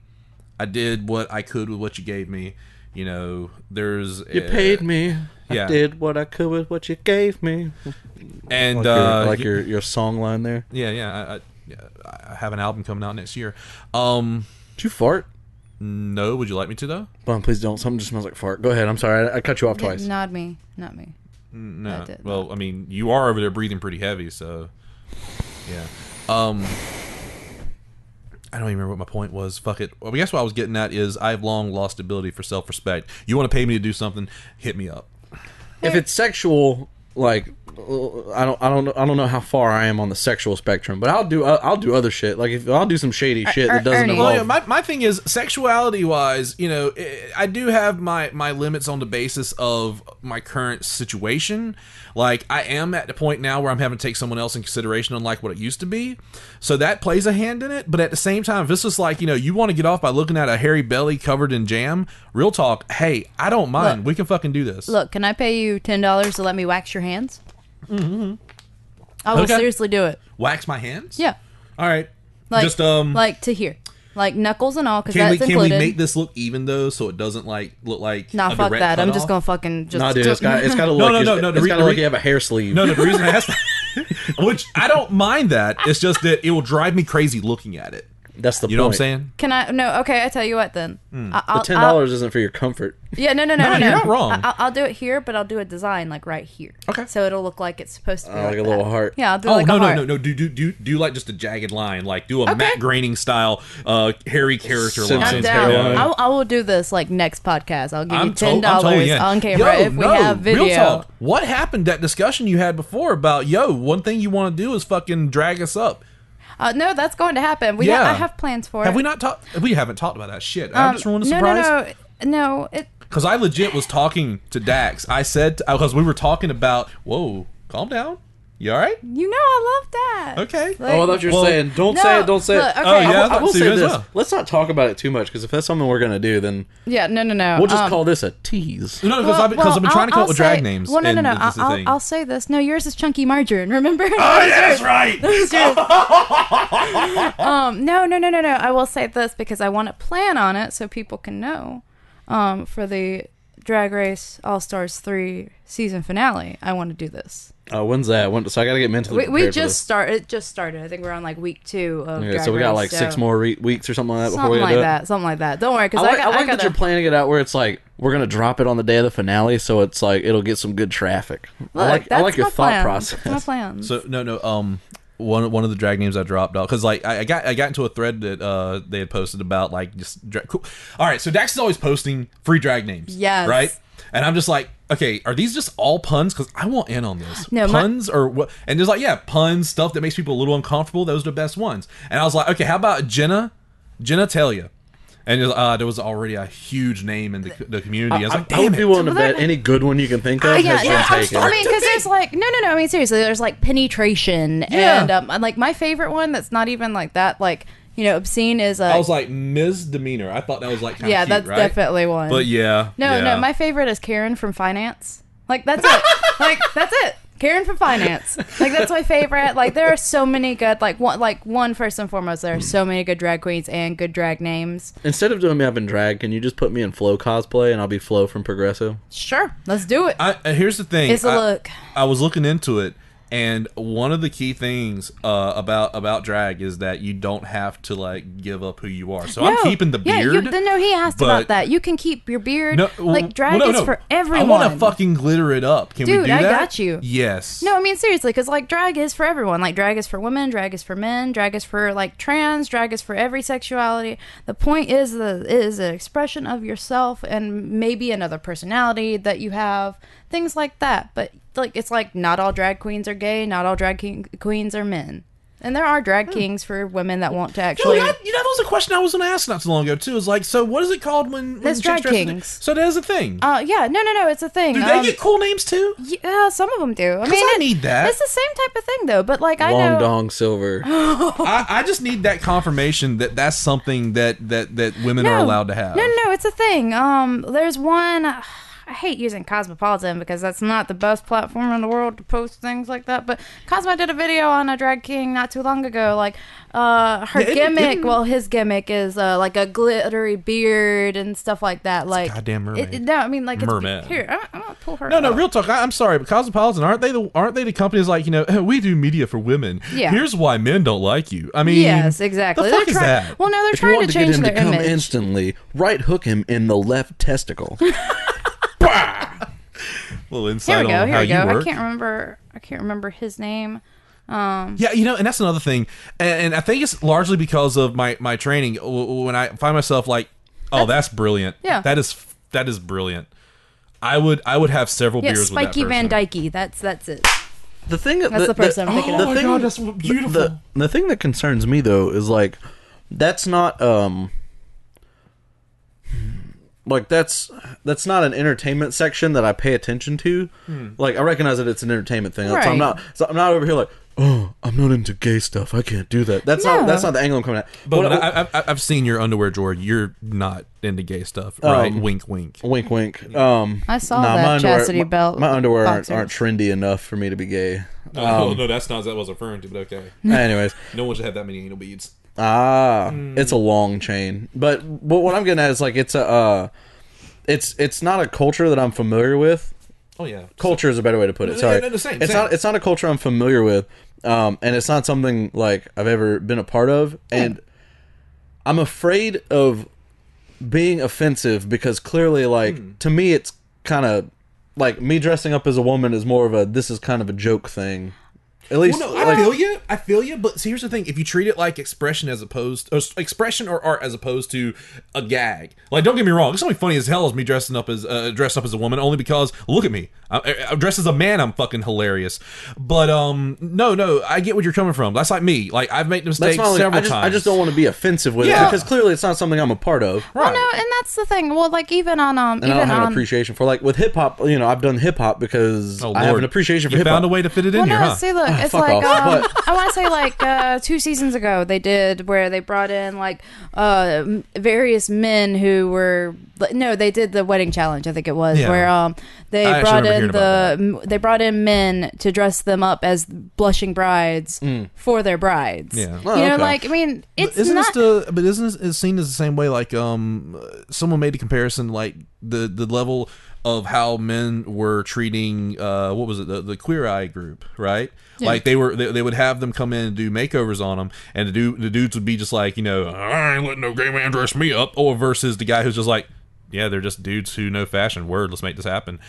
I did what I could with what you gave me. You know, you paid me. I did what I could with what you gave me. And like your song line there. Yeah. I have an album coming out next year. Did you fart? No. Would you like me to, though? Well, please don't. Something just smells like fart. Go ahead. I'm sorry. I cut you off twice. Not me. No. Well, I mean, you are over there breathing pretty heavy, so... Yeah. I don't even remember what my point was. Fuck it. Well, I guess what I was getting at is I've long lost ability for self-respect. You want to pay me to do something, hit me up. If it's sexual, like... I don't know how far I am on the sexual spectrum, but I'll do other shit. Like, if I'll do some shady shit that doesn't involve. Well, yeah, my thing is, sexuality wise, you know, I do have my limits on the basis of my current situation. Like, I am at the point now where I'm having to take someone else in consideration, unlike what it used to be. So that plays a hand in it. But at the same time, if this is like, you know, you want to get off by looking at a hairy belly covered in jam, real talk, hey, I don't mind. Look, we can fucking do this. Look, can I pay you $10 to let me wax your hands? Mm-hmm. I will seriously do it. Wax my hands? Yeah. All right. Like, just like to here, like knuckles and all, because that's included. Can we make this look even though, so it doesn't like look like nah, fuck that. I'm just gonna fucking just. Nah, dude, it's got to look. No. It's got to look. You have a hair sleeve. No. The reason I asked that, which I don't mind that. It's just that it will drive me crazy looking at it. That's the point. You know what I'm saying? Can I? No. Okay, I tell you what then. The $10 isn't for your comfort. Yeah, no. You're not wrong. I'll do it here, but I'll do a design like right here. Okay. So it'll look like it's supposed to be like a little heart. Yeah, I'll do like a heart. No. Do like just a jagged line. Like do a matte graining style, hairy character line. I'm down. I will do this like next podcast. I'll give you $10 on camera if we have video. Real talk. What happened? That discussion you had before about one thing you want to do is fucking drag us up. No, that's going to happen. I have plans for it. Have we not talked? We haven't talked about that shit. I just ruined the surprise. No. Because I legit was talking to Dax. I said, because we were talking about, whoa, calm down. You all right? You know I love that. Okay. Like, I thought you were saying, don't say it. Look, okay. Oh, yeah. I will So say you as this. well. Let's not talk about it too much, because if that's something we're going to do, then Yeah, no. we'll just call this a tease. No, because I've been trying to come up with drag names. Well, no. and this is the thing. I'll say this. No, yours is Chunky Margarine. Remember? Oh, yeah, that's right. No. I will say this because I want to plan on it so people can know. For the Drag Race All Stars 3 season finale, I want to do this. When's that? So I got to get mentally We prepared just started. It just started. I think we're on like week 2 of. Okay, Drag so we got Race, like 6 more weeks or something like that before we something do like it. that. Something like that. Don't worry, because I like got that you're planning it out where it's like we're gonna drop it on the day of the finale, so it's like it'll get some good traffic. I like your thought process. That's my plan. So no. One of the drag names I dropped off because like I got into a thread that they had posted about like just cool. All right, so Dax is always posting free drag names. Yes. Right. And I'm just like, okay, are these just all puns? Because I want in on this. No, puns or what? And there's like, yeah, puns, stuff that makes people a little uncomfortable. Those are the best ones. And I was like, okay, how about Jenna Talia? And there was already a huge name in the community. I was like, I would be willing to Well, bet any good one you can think of has been taken. I mean, because there's like no. I mean, seriously, there's like penetration and like my favorite one that's not even like that. Like obscene is. I was like misdemeanor. I thought that was like kind of cute, that's right? definitely one. But yeah, no. My favorite is Karen from Finance. Like that's it. Like that's it. Karen from Finance. Like that's my favorite. Like there are so many good. One first and foremost, there are so many good drag queens and good drag names. Instead of doing me up in drag, can you just put me in Flo cosplay and I'll be Flo from Progressive? Sure, let's do it. Here's the thing. It's a look. I was looking into it. And one of the key things about drag is that you don't have to like give up who you are. So I'm keeping the beard. No, he asked about that. You can keep your beard. Drag is for everyone. I want to fucking glitter it up. Can we do that? Dude, I got you. Yes. No, I mean seriously, because like drag is for everyone. Like drag is for women, drag is for men, drag is for like trans, drag is for every sexuality. The point is it is an expression of yourself and maybe another personality that you have, things like that. But like it's like not all drag queens are gay, not all drag queens are men, and there are drag kings for women that want to actually. That was a question I was going to ask not so long ago too. Is like, so what is it called when There's drag kings? So that is a thing. No, it's a thing. Do they get cool names too? Yeah, some of them do. I mean, I need that. It's the same type of thing though. But like I know, Long Dong Silver. I just need that confirmation that that's something that women are allowed to have. No, it's a thing. There's one. I hate using Cosmopolitan because that's not the best platform in the world to post things like that. But Cosmo did a video on a drag king not too long ago. Like, his gimmick is like a glittery beard and stuff like that. Like, goddamn mermaid. It's mermaid. Here, I'm gonna pull her. No, up. real talk. I'm sorry, but Cosmopolitan aren't they the companies like we do media for women. Yeah. Here's why men don't like you. I mean, yes, exactly. The fuck is that? Well, no, they're If you trying want to to get change him to their come image. instantly, right hook him in the left testicle. Little insight Here on we how go. you work. I can't remember his name. Yeah, and that's another thing, and I think it's largely because of my training. When I find myself like, that's brilliant. Yeah, that is brilliant. I would have several beers with that person. Spiky Van Dyke. That's it. The thing that's the person I'm thinking of. Oh my god, that's beautiful. The thing that concerns me though is like that's not that's not an entertainment section that I pay attention to. Like I recognize that it's an entertainment thing. Right. So I'm not over here like, oh, I'm not into gay stuff. I can't do that. That's not the angle I'm coming at. But I've seen your underwear drawer. You're not into gay stuff, right? Wink, wink. Wink, wink. I saw that chastity belt. My underwear aren't trendy enough for me to be gay. No, that's not what I was referring to. But okay. Anyways, no one should have that many anal beads. It's a long chain. But what I'm getting at is like it's not a culture that I'm familiar with. Oh yeah, culture is a better way to put it. Sorry, same. It's not a culture I'm familiar with, and it's not something like I've ever been a part of, and I'm afraid of being offensive because clearly, like to me, it's kind of like me dressing up as a woman is more of this is kind of a joke thing. At least, well, no, I feel you. But see, here's the thing: if you treat it like expression or art as opposed to a gag, like don't get me wrong, it's only funny as hell as me dressed up as a woman, only because look at me, I'm dressed as a man. I'm fucking hilarious. But no, I get where you're coming from. That's like me. Like I've made mistakes several times. I just don't want to be offensive with it because clearly it's not something I'm a part of. Right. Well, no, and that's the thing. Well, like even on and I don't have an appreciation for, like, with hip hop. You know, I've done hip hop because I have an apprieciation for hip hop. You found a way to fit it in here, huh? See, look, it's like I want to say like 2 seasons ago they did where they brought in like various men who were they did the wedding challenge, I think it was, where they brought in men to dress them up as blushing brides for their brides. Yeah, like I mean, isn't it seen as the same way? Like someone made a comparison, like the level of how men were treating what was it, the Queer Eye group, right? Yeah. Like they would have them come in and do makeovers on them, and the dudes would be just like, I ain't letting no gay man dress me up, or versus the guy who's just like, yeah, they're just dudes who know fashion. Word, let's make this happen.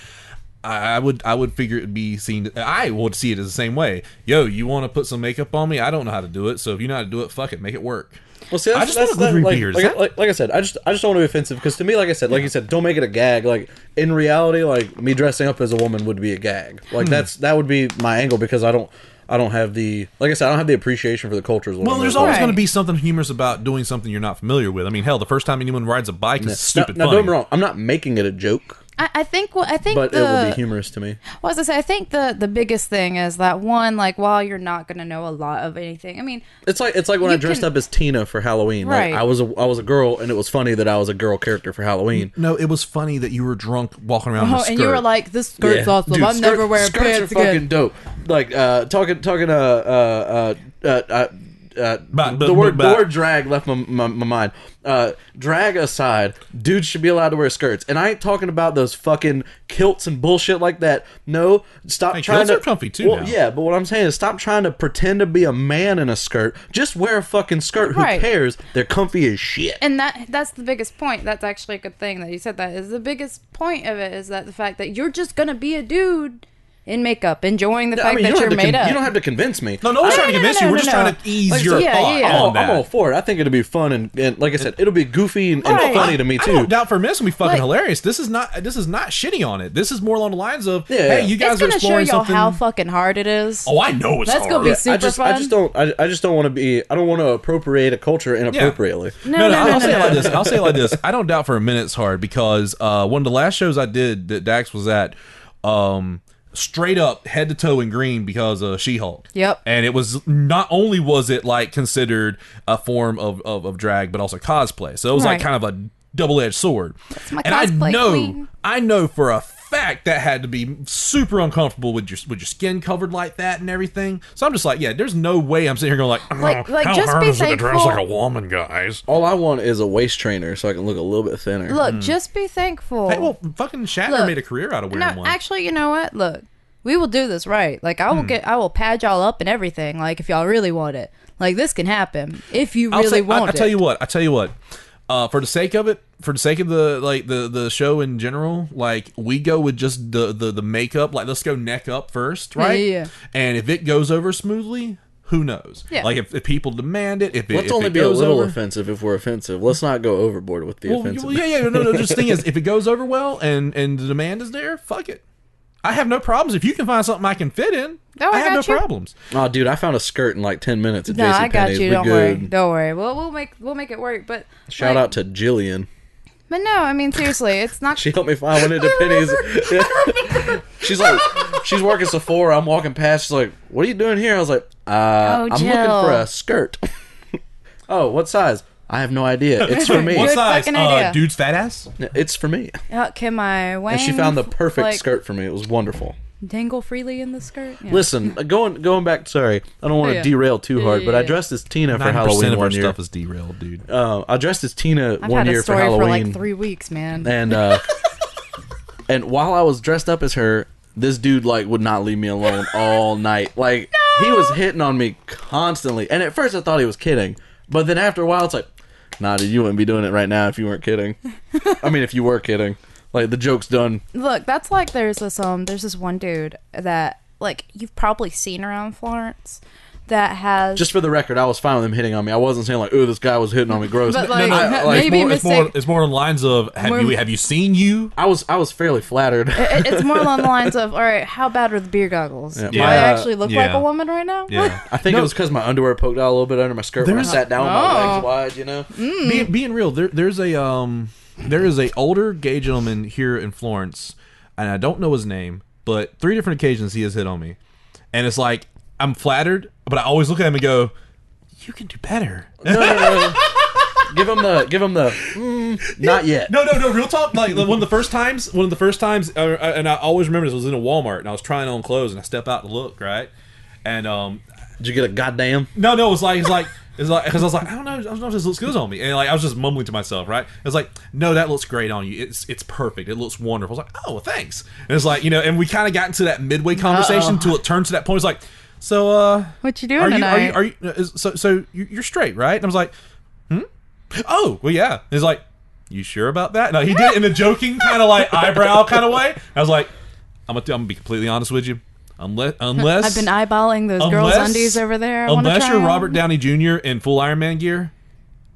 I would figure it would be seen. I would see it as the same way. Yo, you want to put some makeup on me? I don't know how to do it. So if you know how to do it, fuck it, make it work. Well, see, I just want a good beard. Like I said, I just don't want to be offensive because to me, like you said, don't make it a gag. Like in reality, like me dressing up as a woman would be a gag. Like that would be my angle because I don't have the, like I said, I don't have the appreciation for the cultures. Well, there's always going to be something humorous about doing something you're not familiar with. I mean, hell, the first time anyone rides a bike is stupid funny. Now, don't get me wrong. I'm not making it a joke. I think, but it will be humorous to me. Well, as I say, I think the biggest thing is that one, like, while you're not going to know a lot of anything, I mean, it's like when I dressed up as Tina for Halloween. Right. Like, I was a girl, and it was funny that I was a girl character for Halloween. No, it was funny that you were drunk walking around in a skirt. And you were like, "This skirt's awesome. Dude, I'm never wearing skirts pants are fucking dope." Like the word drag left my mind. Drag aside, dudes should be allowed to wear skirts, and I ain't talking about those fucking kilts and bullshit like that. No, stop trying kilts to. Are comfy too. Now. Yeah, but what I'm saying is stop trying to pretend to be a man in a skirt. Just wear a fucking skirt. Who cares? They're comfy as shit. And that's the biggest point. That's actually a good thing that you said. That is the biggest point of it, is that the fact that you're just gonna be a dude in makeup, enjoying the fact that you're made up. You don't have to convince me. No one's trying to convince you. We're just trying to ease your thought on that. I'm all for it. I think it'll be fun and like I said, it'll be goofy and funny to me too. I don't doubt for a minute it's gonna be fucking hilarious. This is not shitting on it. This is more along the lines of, hey, you guys are exploring something. It's gonna show y'all how fucking hard it is. Oh, I know it's hard. That's gonna be super fun. I just don't want to be. I don't want to appropriate a culture inappropriately. No. I'll say it like this. I don't doubt for a minute it's hard because one of the last shows I did that Dax was at, straight up head to toe in green because of She-Hulk. Yep. And it was not only was it like considered a form of drag, but also cosplay. So it was like kind of a double-edged sword. That's my cosplay queen. I know for a fact that had to be super uncomfortable with your skin covered like that and everything. So I'm just like, there's no way I'm sitting here going like how just hard is it to dress like a woman, guys? All I want is a waist trainer so I can look a little bit thinner. Look, just be thankful. Hey, well, fucking Shatner made a career out of wearing one. Actually, you know what? Look, we will do this right. Like, I will pad y'all up and everything. Like, if y'all really want it, like, this can happen if you really want it. I tell you what. For the sake of it, for the sake of the show in general, like, we go with just the makeup. Like, let's go neck up first, right? Yeah. And if it goes over smoothly, who knows? Yeah. Like, if people demand it, let's only be a little offensive if we're offensive. Let's not go overboard with the offensive. Well, no. Just the thing is, if it goes over well and the demand is there, fuck it. I have no problems. If you can find something I can fit in, I have no problems. Oh, dude, I found a skirt in like 10 minutes at JCPenney's. I got you. Don't worry. Well, we'll make it work. But shout out to Jillian. But no, I mean, seriously, it's not. She helped me find one at Penny's. She's like, she's working Sephora. I'm walking past. She's like, "What are you doing here?" I was like, "I'm looking for a skirt." Oh, what size? I have no idea. It's for me. What size? Dude's fat ass? It's for me. Can my wang? And she found the perfect skirt for me. It was wonderful. Dangle freely in the skirt. Yeah. Listen, going back. Sorry, I don't want to derail too hard, but I dressed as Tina for Halloween of one our year. Stuff is derailed, dude. I dressed as Tina one year for Halloween. I've had a story for like 3 weeks, man. And and while I was dressed up as her, this dude like would not leave me alone all night. Like he was hitting on me constantly. And at first I thought he was kidding, but then after a while it's like, nah, dude, you wouldn't be doing it right now if you weren't kidding. I mean, if you were kidding. Like, the joke's done. Look, that's like there's this one dude that like you've probably seen around Florence that has. Just for the record, I was fine with him hitting on me. I wasn't saying like, "Ooh, this guy was hitting on me, gross." But like, maybe it's more on the lines of have you seen you? I was fairly flattered. It's more along the lines of, all right, how bad are the beer goggles? Yeah. Do I actually look like a woman right now? Yeah, I think it was because my underwear poked out a little bit under my skirt when I sat down with my legs wide. You know, being real, there is a older gay gentleman here in Florence, and I don't know his name, but 3 different occasions he has hit on me, and it's like I'm flattered, but I always look at him and go, "You can do better." No. Give him the not yet. No, real talk. Like one of the first times, and I always remember this was in a Walmart, and I was trying on clothes, and I step out to look, right, and did you get a goddamn? No, it was like because I was like, I don't know if this looks good on me, and like I was just mumbling to myself, right? It was like, no, that looks great on you. It's perfect. It looks wonderful. I was like, oh, well, thanks. And it's like, and we kind of got into that midway conversation until it turned to that point. It's like, so what you doing tonight? Are you so you're straight, right? And I was like, oh, well, yeah. And he's like, you sure about that? No, he did it in a joking kind of like eyebrow kind of way. I was like, I'm gonna be completely honest with you. Unless I've been eyeballing those girls' undies over there. Unless you're Robert Downey Jr. in full Iron Man gear,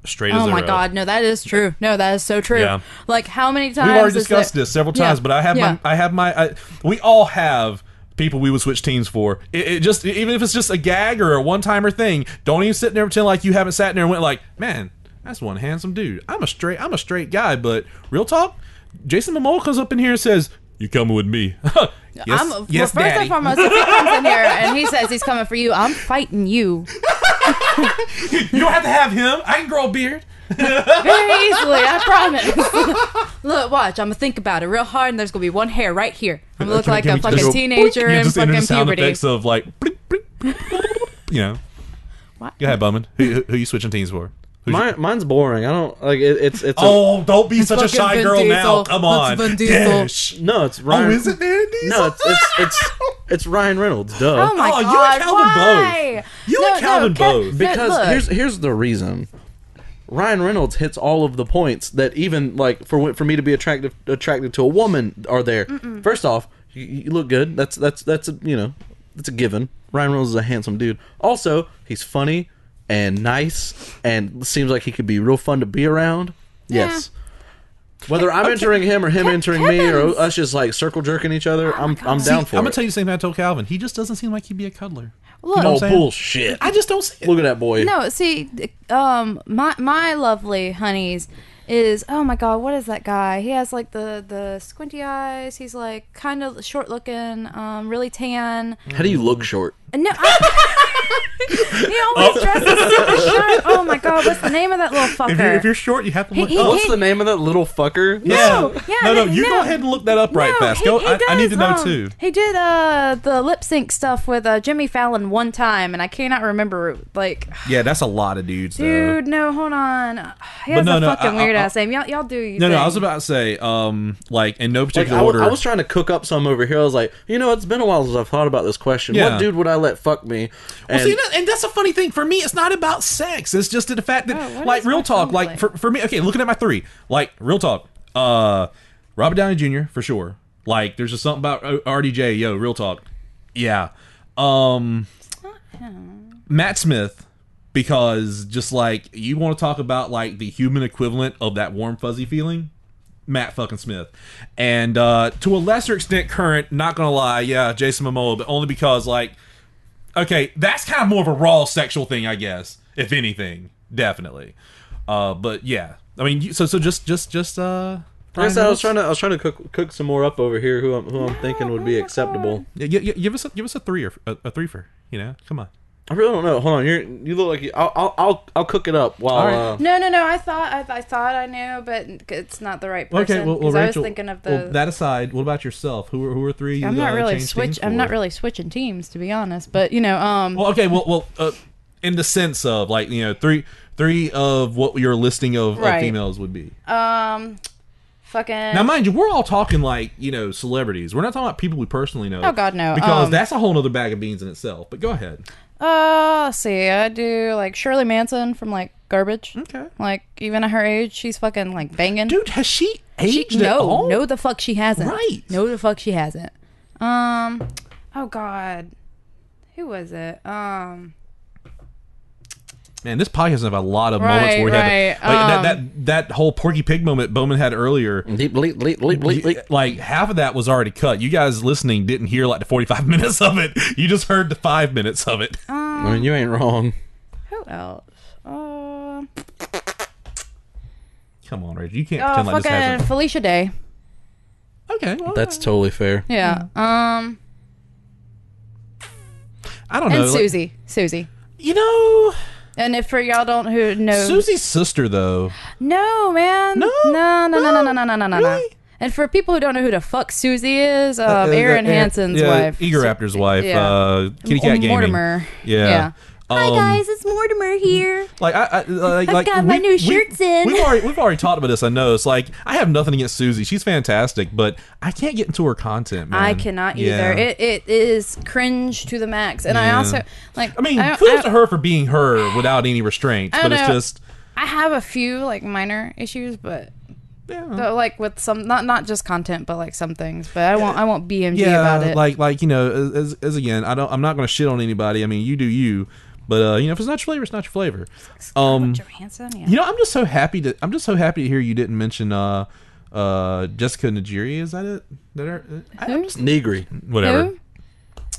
straight as a road. Oh my God, no, that is true. No, that is so true. Yeah. Like how many times? We've already discussed this several times, but we all have people we would switch teams for. It just, even if it's just a gag or a one-timer thing, don't even sit there and pretend like you haven't sat there and went like, man, that's one handsome dude. I'm a straight guy, but real talk, Jason Momoa comes up in here and says, "You coming with me?" Yes, first Daddy. and foremost, if he comes in here and he says he's coming for you, I'm fighting you. You don't have to have him. I can grow a beard. Very easily, I promise. Look, watch. I'm gonna think about it real hard, and there's gonna be one hair right here. I'm gonna look like a fucking teenager in fucking sound puberty. Effects of like, blink, blink, What? Go ahead, Bowman. Who you switching teams for? Mine's boring. I don't like it. It's. Don't be such a shy girl now. Come on. No, it's Ryan. Oh, is it Vin Diesel? No, it's Ryan Reynolds. Duh. Oh my God! You and Calvin why? both. You and Calvin both. Because here's the reason. Ryan Reynolds hits all of the points that even like for me to be attracted to a woman are there. First off, you look good. That's a given. Ryan Reynolds is a handsome dude. Also, he's funny and nice and seems like he could be real fun to be around. Yeah. Yes. Whether I'm entering him or him entering me or us just like circle jerking each other, I'm down for it. I'm gonna tell you the same thing I told Calvin. He just doesn't seem like he'd be a cuddler. Look, bullshit. I just don't see it. Look at that boy. No, see, my lovely honeys is, oh my God, what is that guy? He has like the squinty eyes. He's like kind of short looking, really tan. How do you look short? No, he always dresses super short. Oh my God, what's the name of that little fucker? If you're short, you have to look up. What's the name of that little fucker? No, you go ahead and look that up right fast. I need to know too. He did the lip sync stuff with Jimmy Fallon one time, and I cannot remember Yeah, that's a lot of dudes. Dude, no, hold on. He has a fucking weird ass name. Y'all do. No, I was about to say, like in no particular order. I was trying to cook up some over here. I was like, it's been a while since I've thought about this question. Yeah. What dude would I let fuck me? And that's a funny thing for me. It's not about sex. It's just the fact that, like, real talk. Like for me, okay, looking at my 3, like real talk. Robert Downey Jr. for sure. Like, there's just something about RDJ. Yo, real talk. Yeah. Matt Smith, because just like you want to talk about like the human equivalent of that warm fuzzy feeling. Matt fucking Smith. And to a lesser extent current, not gonna lie, yeah, Jason Momoa, but only because like, okay, that's kind of more of a raw sexual thing, I guess, if anything, definitely. But yeah, I mean, so just I guess I was trying to cook some more up over here. Who I'm thinking would be acceptable. Yeah, give us a 3 or a 3-fer. Come on. I really don't know. Hold on, you look like I'll cook it up while. Right. No. I thought I knew, but it's not the right person. Okay, well, Rachel, I was thinking of the. Well, that aside, what about yourself? Who are 3? I'm not really switching teams, to be honest. But Well, okay. Well, in the sense of like 3 of what your listing of females would be. Fucking. Now, mind you, we're all talking like celebrities. We're not talking about people we personally know. Oh God, no. Because that's a whole other bag of beans in itself. But go ahead. Let's see. I do like Shirley Manson from like Garbage. Okay. Like even at her age, she's fucking like banging. Dude, has she aged at all? No, the fuck she hasn't. Right. No, the fuck she hasn't. Oh God, who was it? Man, this podcast has a lot of moments where we had that whole Porky Pig moment Bowman had earlier. Like half of that was already cut. You guys listening didn't hear like the 45 minutes of it. You just heard the 5 minutes of it. I mean, you ain't wrong. Who else? Come on, Rachel. You can't pretend like this hasn't. Felicia Day. Okay, well, that's totally fair. Yeah. I don't know. And Susie. You know. And if for y'all don't who know Susie's sister though. No, man. No. Really? And for people who don't know who the fuck Susie is, Aaron Hansen's wife. Eager Raptor's wife. Yeah. Kitty Cat Gaming. Mortimer. Yeah. Hi guys, it's Mortimer here. I've got my new shirts in. We've already talked about this. I know. It's like I have nothing against Susie. She's fantastic, but I can't get into her content, man. I cannot either. It is cringe to the max, and I also like. I mean, kudos to her for being her without any restraints, but it's just. I have a few like minor issues, but. Yeah. Like with some, not just content, but like some things. But I won't BMG about it. Like you know, as again, I'm not going to shit on anybody. I mean, you do you. But you know, if it's not your flavor, it's not your flavor. Johansson, yeah. You know, I'm just so happy to hear you didn't mention Jessica Najiri. Is that it? Who? Negri. Whatever.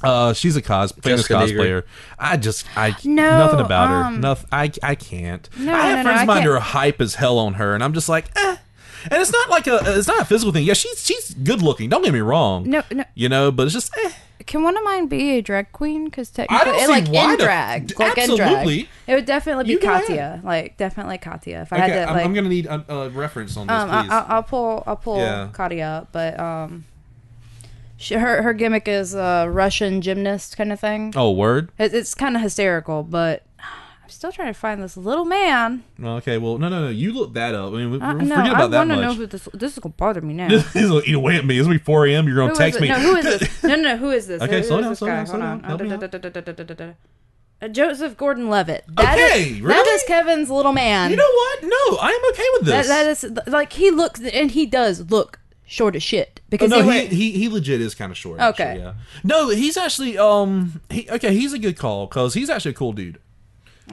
Who? She's a famous cosplayer. Negri. Nothing about her. Nothing. I can't. No, I have friends of mine who are hype as hell on her, and I'm just like, eh. And it's not like it's not a physical thing. Yeah, she's good looking. Don't get me wrong. No. You know, but it's just. Can one of mine be a drag queen? Because technically, I don't see why in drag, absolutely. it would definitely be You go Katya. ahead. Like definitely Katya. If I Okay, had to, like, I'm gonna need a reference on this, please. I'll pull Katya up, but her gimmick is a Russian gymnast kind of thing. Oh, word. It's kind of hysterical, but I'm still trying to find this little man. Okay, well, no. You look that up. I mean, forget about that much. I want to know who this is gonna bother me now. This is gonna eat away at me. It's gonna be 4 a.m. You're gonna text me. No, who is this? No, who is this? Okay, slow down. Hold on. Joseph Gordon-Levitt. Okay, really? That is Kevin's little man. You know what? No, I am okay with this. That is like he looks, and he does look short as shit. Because he legit is kind of short. Okay, actually, yeah. No, he's actually he's a good call because he's actually a cool dude.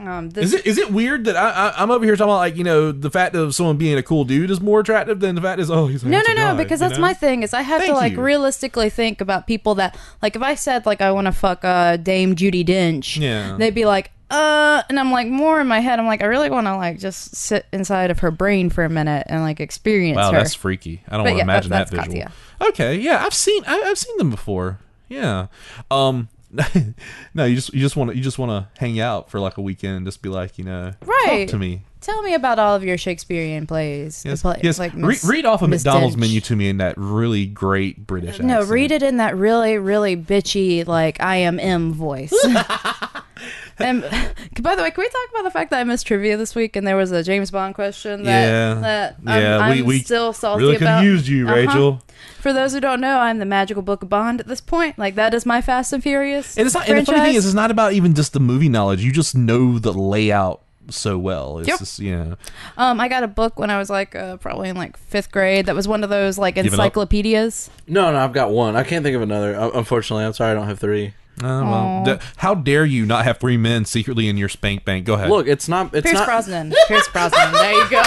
Is it weird that I'm over here talking about, like, you know, the fact of someone being a cool dude is more attractive than the fact is he's a handsome guy, because that's my thing is I have to like realistically think about people that, like, if I said like I want to fuck Dame Judi Dench, they'd be like and I'm like, more in my head I'm like, I really want to like just sit inside of her brain for a minute and like experience her. Wow, that's freaky. I don't want to imagine that visual. Katya. Okay, yeah, I've seen them before. Yeah. No, you just want to hang out for like a weekend and just be like, you know, right. Talk to me. Tell me about all of your Shakespearean plays. Yes. Like read off a McDonald's menu to me in that really great British accent. No, read it in that really, really bitchy, like I am M voice. And by the way, can we talk about the fact that I missed trivia this week and there was a James Bond question that I'm still salty really about? Could have used you, Rachel. For those who don't know, I'm the magical book of Bond at this point. Like, that is my Fast and Furious And the funny thing is, it's not about even just the movie knowledge. You just know the layout so well. It's just, you know. I got a book when I was like probably in like 5th grade. That was one of those like encyclopedias. No, I've got one. I can't think of another. Unfortunately, I'm sorry, I don't have 3. How dare you not have 3 men secretly in your spank bank? Go ahead. Look, it's not Brosnan. Pierce Brosnan. There you go.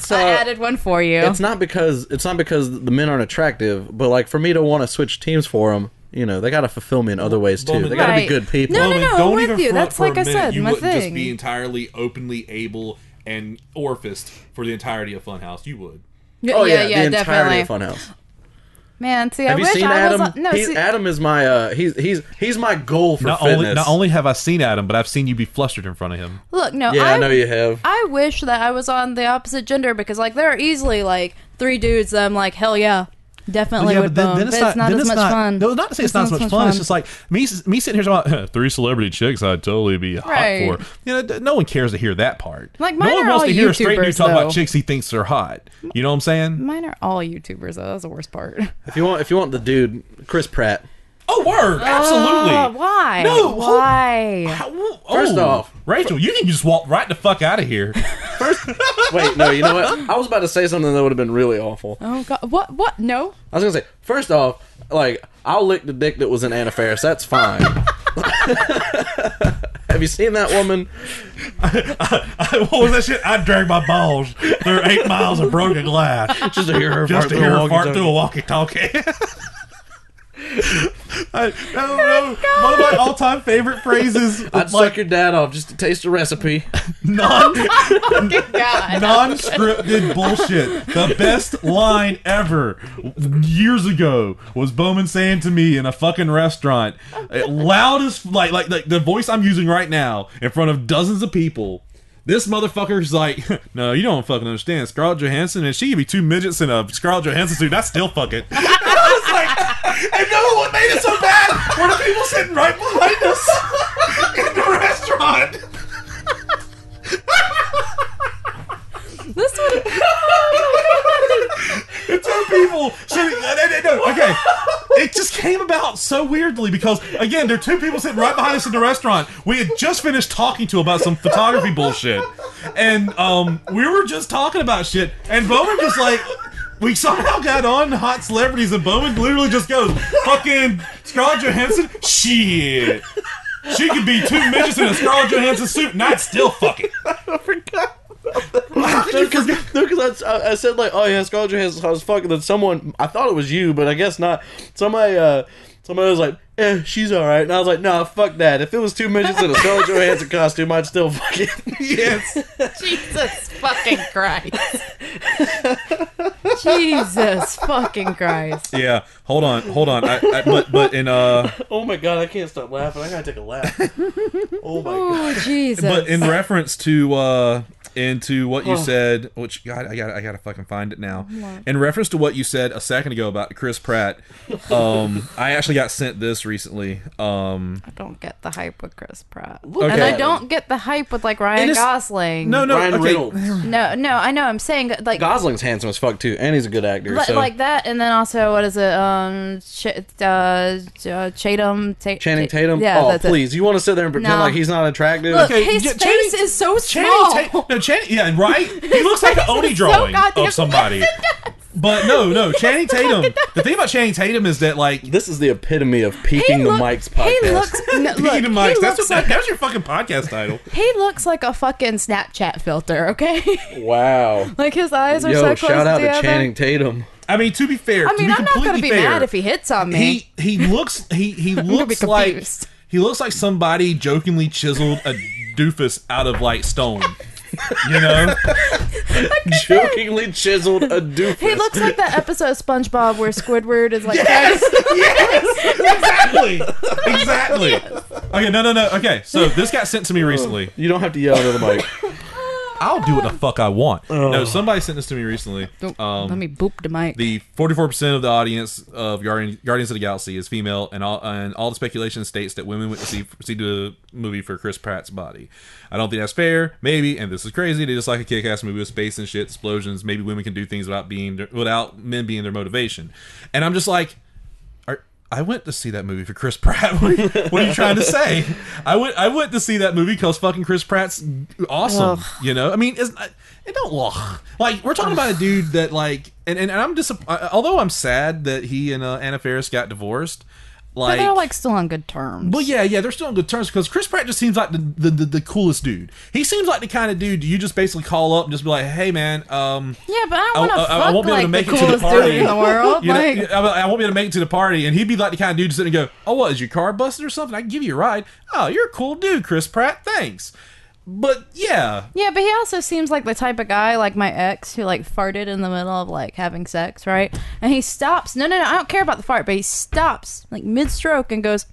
I added one for you. It's not because the men aren't attractive, but like for me to want to switch teams for them, you know, they got to fulfill me in other ways too. They got to be good people. No, I'm with you. That's like I said, you my wouldn't thing. just be entirely openly able and orificed for the entirety of Funhouse. You would. Oh yeah, the definitely. entirety of Funhouse. Man, see, have you seen Adam? Adam is my he's my goal for fitness. Not only have I seen Adam, but I've seen you be flustered in front of him. Look, no, I know you have. I wish that I was on the opposite gender because like there are easily like 3 dudes that I'm like, hell yeah. Definitely would bone, but it's not as much fun. No, not to say it's not as much fun. It's just like me sitting here talking about 3 celebrity chicks I'd totally be hot for. You know, no one cares to hear that part. Like, no one wants to hear a straight dude talk though. about chicks he thinks are hot. You know what I'm saying? Mine are all YouTubers though. That's the worst part. If you want the dude, Chris Pratt. Oh, word! Absolutely. Why? No. Why? First off, Rachel, you can just walk right the fuck out of here. wait, no, you know what? I was about to say something that would have been really awful. Oh God! What? No. I was gonna say, first off, like, I'll lick the dick that was in Anna Faris. That's fine. Have you seen that woman? What was that shit? I'd drag my balls through 8 miles of broken glass Just to hear her just to fart hear through a her fart walkie-talkie. through a walkie-talkie. I don't know. One of my all-time favorite phrases. I'd suck your dad off just to taste the recipe. Non-scripted bullshit. The best line ever years ago was Bowman saying to me in a fucking restaurant, loud as like the voice I'm using right now in front of dozens of people. This motherfucker's like, no, you don't fucking understand. Scarlett Johansson, and she could be 2 midgets in a Scarlett Johansson suit. That's still fucking. And I was like, and no, what made it so bad were the people sitting right behind us in the restaurant. This one. The 2 people sitting. No, okay. It just came about so weirdly because, again, there are 2 people sitting right behind us in the restaurant. We had just finished talking to about some photography bullshit. And we were just talking about shit. And Bowman just like, we somehow got on Hot Celebrities and Bowman literally just goes, fucking Scarlett Johansson? Shit. She could be 2 midgets in a Scarlett Johansson suit and I'd still fuck it. I forgot. Because I said like, oh yeah, Scarlett Johansson, I was fucking. Then someone, I thought it was you, but I guess not. Somebody was like, she's all right, and I was like, nah, fuck that. If it was 2 midgets in a Scarlett Johansson costume, I'd still fuck it. Yes. Jesus fucking Christ. Jesus fucking Christ. Yeah, hold on. But in oh my god, I can't stop laughing. I gotta take a laugh. Oh my god. Jesus. But in reference to into what you said, which God, I gotta fucking find it now. In reference to what you said a second ago about Chris Pratt, I actually got sent this recently. I don't get the hype with Chris Pratt, Okay. and I don't get the hype with like Ryan Gosling. No, Ryan okay. Reynolds. no, I know. I'm saying like Gosling's handsome as fuck too, and he's a good actor. So. like that, and then also what is it? Channing Tatum. Yeah, oh that's please, you want to sit there and pretend No. like he's not attractive? Look, Okay, his yeah, face is so small. Yeah, right? He looks like an Oni drawing of somebody. But no, Channing Tatum. The thing about Channing Tatum is that, like, This is the epitome of peeking the Mike's podcast. He looks. No, look, Peaking the Mics. he looks like That's your fucking podcast title. he looks like a fucking Snapchat filter. Okay, Wow. like his eyes are so Yo, close shout out to together. Channing Tatum. I mean, to be fair, I mean, to be I'm not completely gonna be fair, mad if he hits on me. he looks he looks like confused. he looks like somebody jokingly chiseled a doofus out of like stone. You know? Jokingly chiseled a doofus. He looks like that episode of SpongeBob where Squidward is like trying to... Exactly. Okay, no. Okay, so this got sent to me recently. You don't have to yell into the mic. I'll do what the fuck I want. No, somebody sent this to me recently. Let me boop the mic. The 44% of the audience of Guardians of the Galaxy is female, and all the speculation states that women went to see the movie for Chris Pratt's body. I don't think that's fair. Maybe, and this is crazy. They just like a kick-ass movie with space and shit, explosions. Maybe women can do things without men being their motivation. And I'm just like, I went to see that movie for Chris Pratt. What are you trying to say? I went to see that movie because fucking Chris Pratt's awesome. Ugh. You know, I mean, it don't like we're talking about a dude that like, and I'm although I'm sad that he and Anna Faris got divorced. Like, but they're like still on good terms. Well, yeah, they're still on good terms because Chris Pratt just seems like the coolest dude. He seems like the kind of dude you just basically call up and just be like, "Hey, man, yeah, but I don't want to fuck I won't be able to make the it to the coolest party dude in the world. You know, like, I won't be able to make it to the party," and he'd be like the kind of dude to sit and go, "Oh, what is your car busted or something? I can give you a ride. Oh, you're a cool dude, Chris Pratt. Thanks." But yeah, but he also seems like the type of guy like my ex who like farted in the middle of like having sex, right? And he stops. No, I don't care about the fart, but he stops like mid-stroke and goes,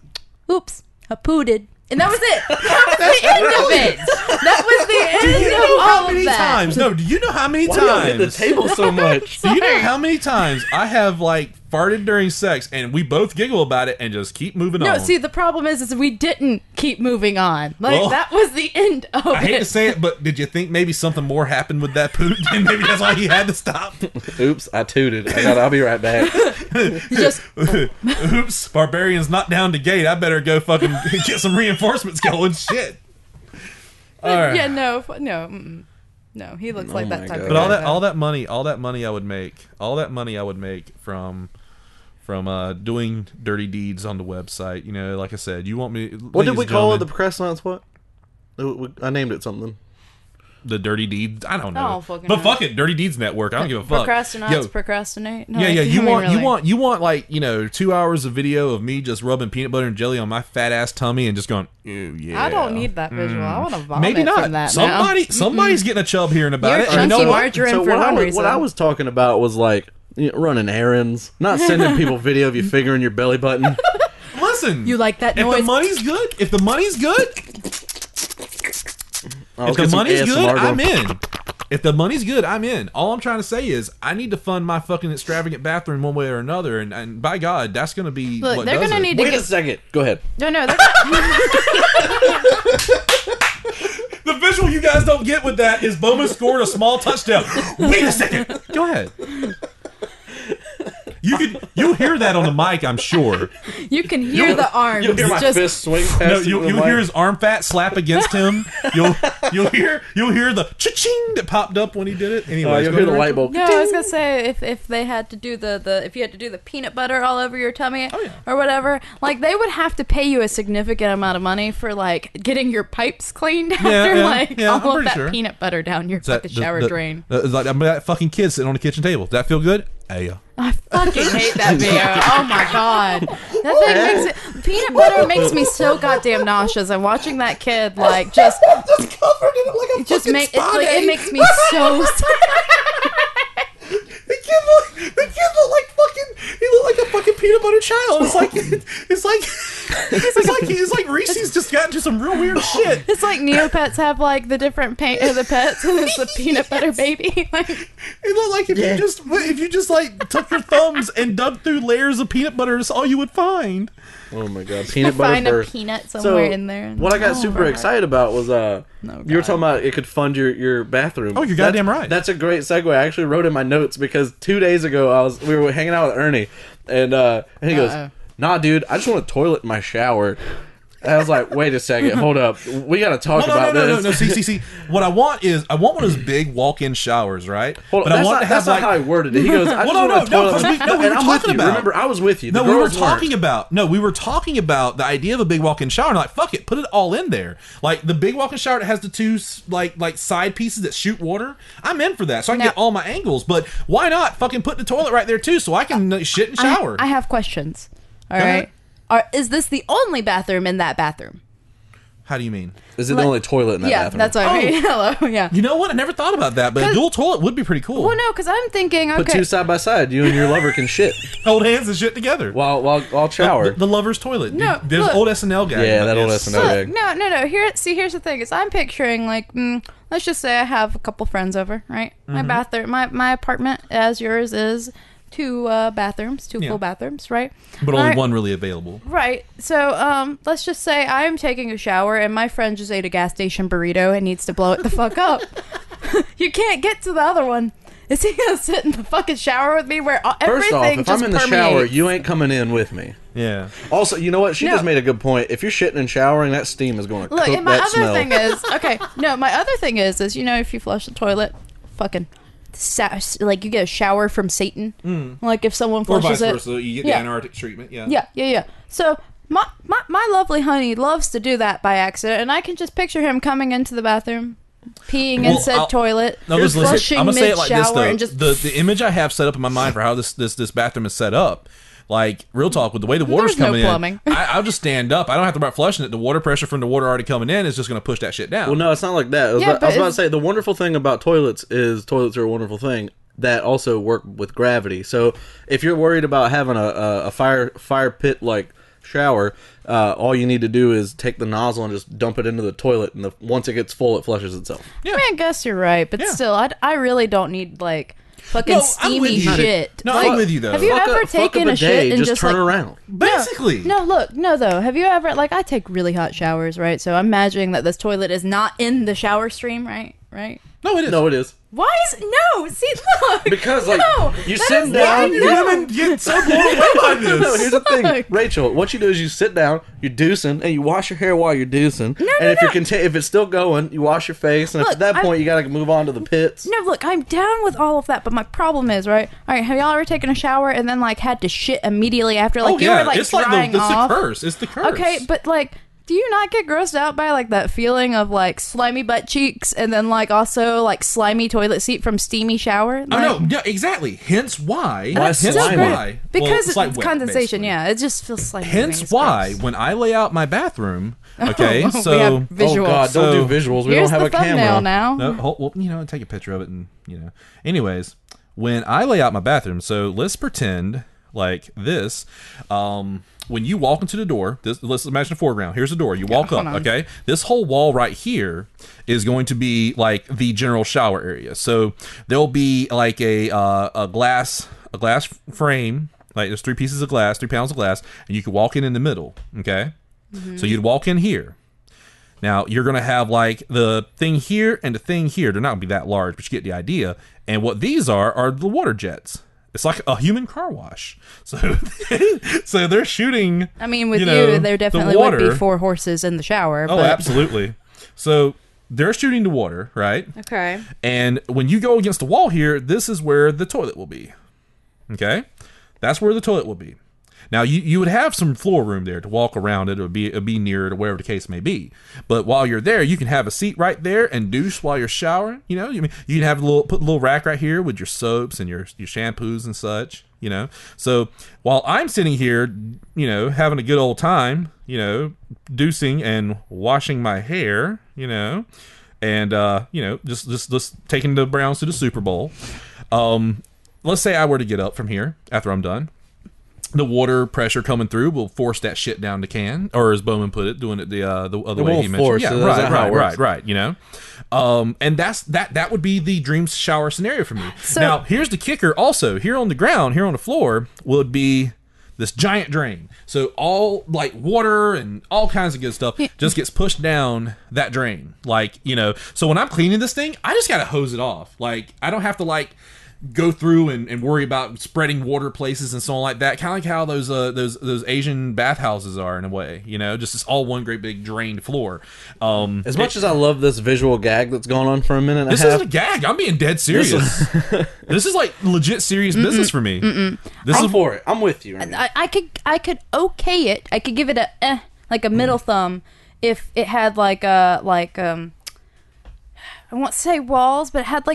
"Oops, I pooted." And that was it. That was the end of it. That was the end of all of that. Do you know how many Why times? Why do you hit the table so much? Do you know how many times I have like farted during sex, and we both giggle about it and just keep moving on. No, see, the problem is we didn't keep moving on. Like, that was the end of it. I hate to say it, but did you think maybe something more happened with that poop? And maybe that's why he had to stop? Oops, I tooted. I'll be right back. Oops, Barbarian's not down to gate. I better go fucking get some reinforcements going. Shit. All right. Yeah, no, he looks like that type of But guy. all that money I would make from doing dirty deeds on the website. You know, like I said, you want me. What did we call it? The procrastinance? What? I named it something. The dirty deeds. I don't know. Fuck it, Dirty Deeds Network. I don't give a fuck. Procrastinate. No, Yeah. You want like 2 hours of video of me just rubbing peanut butter and jelly on my fat ass tummy and just going, ew, yeah. I don't need that visual. I want to vomit. Maybe not. From that Somebody's getting a chub hearing about You're it. chunky You know what? margarine So for one what reason. I was talking about was like running errands, not sending people video of you fingering your belly button. Listen, You like that if noise? the money's good, if the money's good, I'm in. If the money's good, I'm in. All I'm trying to say is I need to fund my fucking extravagant bathroom one way or another, and by God, that's going to be Look, what they're does gonna it. need to Wait get. a second. Go ahead. No, they're The visual you guys don't get with that is Bowman scored a small touchdown. Wait a second. Go ahead. You'll hear that on the mic, I'm sure. You can hear the arms. You'll hear my fist swing past. No, you'll hear his arm fat slap against him. You'll hear the cha-ching that popped up when he did it. Anyway, you'll hear the light bulb. No, I was gonna say if they had to do if you had to do the peanut butter all over your tummy or whatever, like they would have to pay you a significant amount of money for like getting your pipes cleaned after all of that peanut butter down your fucking shower drain. It's like I'm that fucking kid sitting on the kitchen table. Does that feel good? Yeah. I fucking hate that video. Oh my god, that thing makes it. Peanut butter makes me so goddamn nauseous. And watching that kid like just covered in it like a just fucking make spaghetti. it makes me so. The kid looked like fucking. He looked like a fucking peanut butter child. It's like Reese's just got into some real weird shit. It's like Neopets have like the different paint of the pets, and it's the peanut butter baby. Like, It looked like if you just like took your thumbs and dug through layers of peanut butter, that's all you would find. Oh my god, peanut butter find a burst. peanut somewhere in there. What I got super excited about was you were talking about it could fund your bathroom. Oh, you're goddamn right. That's a great segue. I actually wrote in my notes because 2 days ago we were hanging out with Ernie and he goes, "Nah, dude, I just want a toilet in my shower." And I was like, "Wait a second, hold up, we got to talk about this." No. See. What I want one of those big walk-in showers, right? Hold on, but I want to have that's not how I worded it. He goes, "I just want a toilet." we and were I'm talking with you. about. Remember, I was with you. We were talking about the idea of a big walk-in shower. And like, fuck it, put it all in there. Like the big walk-in shower that has the two like side pieces that shoot water. I'm in for that, so I can get all my angles. But why not fucking put the toilet right there too, so I can shit and shower? I have questions. All right, is this the only bathroom in that bathroom? How do you mean? Is it the only toilet in that bathroom? That's what I mean. Hello, yeah. You know what? I never thought about that, but a dual toilet would be pretty cool. Well, no, because I'm thinking, okay. Put two side by side. You and your lover can shit Hold hands and shit together. while shower. The lover's toilet. No, There's look. old SNL guy. Yeah, that old SNL guy. No. Here's the thing: is I'm picturing like, let's just say I have a couple friends over, right? My bathroom, my apartment, as yours is, two bathrooms, two full bathrooms, right? But only one really available. Right. So, let's just say I'm taking a shower and my friend just ate a gas station burrito and needs to blow it the fuck up. You can't get to the other one. Is he gonna sit in the fucking shower with me where First off, everything if just I'm in the permeates? shower, you ain't coming in with me. Yeah. Also, you know what? She No. just made a good point. If you're shitting and showering, that steam is going to Look, cook and my that other smell. thing is, my other thing is you know, if you flush the toilet, fucking like you get a shower from Satan. Like if someone Or flushes vice it, versa. You get the Antarctic treatment. Yeah. Yeah. So my lovely honey loves to do that by accident, and I can just picture him coming into the bathroom, peeing in said toilet, No, listen, flushing I'm gonna say it like this mid-shower, though. and just The image I have set up in my mind for how this bathroom is set up, like real talk, with the way the water's There's no coming plumbing. in, I'll just stand up. I don't have to worry about flushing it. The water pressure from the water already coming in is just going to push that shit down. Well, no, it's not like that. I was Yeah, about but to say, the wonderful thing about toilets is toilets are a wonderful thing that also work with gravity. So if you're worried about having a fire pit like shower, all you need to do is take the nozzle and just dump it into the toilet, and once it gets full, it flushes itself. Yeah. I mean, I guess you're right, but Yeah. still, I really don't need like fucking steamy shit. No, like, I'm with you though. Have you ever taken a shit and just turn like, around? Basically. No, look, no though. Have you ever like I take really hot showers, right? So I'm imagining that this toilet is not in the shower stream, right? Right? No, it is. No, it is. Why is no? See, look. Because like no, you sit down, Women get so blown away by this. No, here's the thing, Rachel. What you do is you sit down, you're deucing, and you wash your hair while you're deucing. And if you're if it's still going, you wash your face, and at that point you gotta move on to the pits. No, look, I'm down with all of that, but my problem is right. All right, have y'all ever taken a shower and then like had to shit immediately after? Like you were like it's drying like off. the curse. It's the curse. Okay, but like. Do you not get grossed out by like that feeling of like slimy butt cheeks and then like also like slimy toilet seat from steamy shower? Like, Oh no, yeah, exactly. Hence why. That's Hence slimy. why. Because it's like it's wet, condensation, basically. yeah. It just feels slimy. Hence why when I lay out my bathroom, okay, we so have visuals. Oh God, don't do visuals. We Here's don't have the a thumbnail camera. now. no, well, take a picture of it and Anyways, when I lay out my bathroom, so let's pretend like this. When you walk into the door, let's imagine the foreground. Here's the door. You walk up, okay? This whole wall right here is going to be like the general shower area. So there'll be like a glass frame. Like there's 3 pieces of glass, 3 panels of glass, and you can walk in the middle, okay? So you'd walk in here. Now you're gonna have like the thing here and the thing here. They're not gonna be that large, but you get the idea. And what these are the water jets. It's like a human car wash. So they're shooting. I mean, with you, there definitely the water. would be 4 horses in the shower. Oh, but... absolutely. So they're shooting the water, right? Okay. And when you go against the wall here, this is where the toilet will be. Okay? That's where the toilet will be. Now, you would have some floor room there to walk around it or be near it or wherever the case may be. But while you're there, you can have a seat right there and douche while you're showering. You can have put a little rack right here with your soaps and your shampoos and such. So while I'm sitting here, having a good old time, douching and washing my hair, and just taking the Browns to the Super Bowl. Let's say I were to get up from here after I'm done. The water pressure coming through will force that shit down the can, or as Bowman put it, doing it the other way he mentioned. Force, yeah, right. And that would be the dream shower scenario for me. So, now, here's the kicker. Also, here on the ground, here on the floor, would be this giant drain. So all like water and all kinds of good stuff just gets pushed down that drain. So when I'm cleaning this thing, I just gotta hose it off. Like I don't have to go through and worry about spreading water places and so on like that. Kind of like how those Asian bathhouses are in a way, just this all one great big drained floor. As much as I love this visual gag that's going on for a minute, this isn't a gag. I'm being dead serious. This is like legit serious business for me. This is for it. I'm with you. I could okay it. I could give it a middle thumb if it had I won't say walls, but it had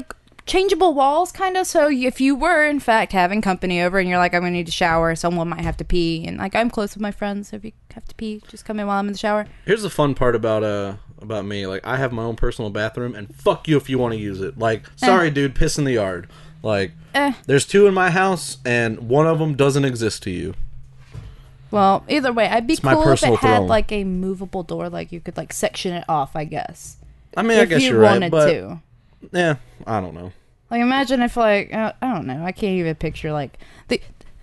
changeable walls kind of, so if you were in fact having company over and you're like, I'm gonna need to shower, someone might have to pee, and I'm close with my friends, so if you have to pee, just come in while I'm in the shower. Here's the fun part about me, I have my own personal bathroom, and fuck you if you want to use it. Sorry dude, piss in the yard. There's 2 in my house and one of them doesn't exist to you. Well, either way, I'd be cool if it had throne. a movable door, you could section it off, I guess. I mean, I guess you're right, but to. Yeah, I don't know. Imagine if I don't know. I can't even picture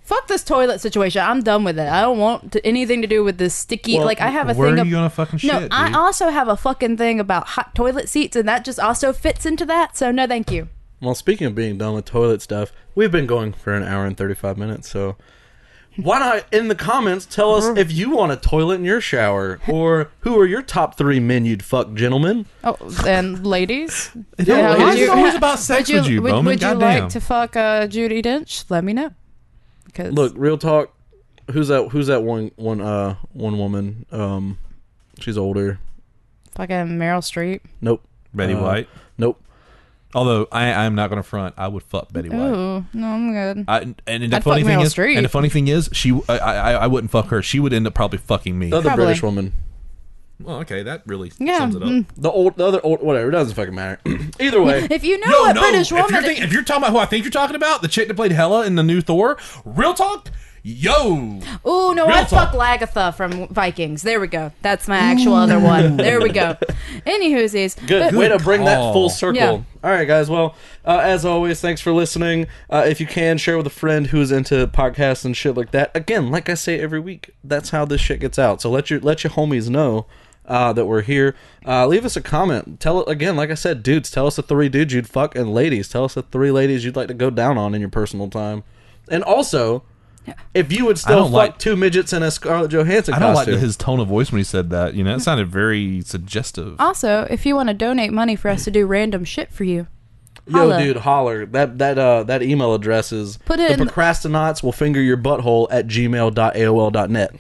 fuck this toilet situation. I'm done with it. I don't want anything to do with this sticky. Well, I have a where thing. Are you gonna fucking shit? No, dude? I also have a fucking thing about hot toilet seats, and that just also fits into that. So no, thank you. Well, speaking of being done with toilet stuff, we've been going for an hour and 35 minutes. So why not in the comments tell us if you want a toilet in your shower, or who are your top 3 men you'd fuck, gentlemen? Oh, and ladies. Why is it always about sex with you, Bowman? Would you Goddamn. like to fuck Judi Dench? Let me know. Because Look, real talk. Who's that one woman? She's older. fucking Meryl Streep. Nope. Betty White. Nope. Although I'm not going to front, I would fuck Betty White. Ooh, no, I'm good. The funny thing is, and the funny thing is, I wouldn't fuck her. She would end up probably fucking me. The other Probably. British woman. Well, okay, that really Yeah, sums it up. The other old, whatever. It doesn't fucking matter. Either way. If you know British woman, If you're talking about who I think you're talking about, the chick that played Hela in the new Thor, real talk, Yo! Oh no, Real I'd talk. fuck Lagatha from Vikings. There we go. That's my actual other one. There we go. Anywhoosies. Good. Way to bring that full circle. Yeah. All right, guys. Well, as always, thanks for listening. If you can, share with a friend who's into podcasts and shit like that. Again, like I say every week, that's how this shit gets out. So let your homies know that we're here. Leave us a comment. Tell it again, like I said, dudes, tell us the 3 dudes you'd fuck, and ladies, tell us the 3 ladies you'd like to go down on in your personal time. And also, if you would still fuck 2 midgets in a Scarlett Johansson costume. I don't like his tone of voice when he said that. You know, it sounded very suggestive. Also, if you want to donate money for us to do random shit for you, yo, dude, holler. That email address is procrastinauts will finger your butthole at gmail.aol.net.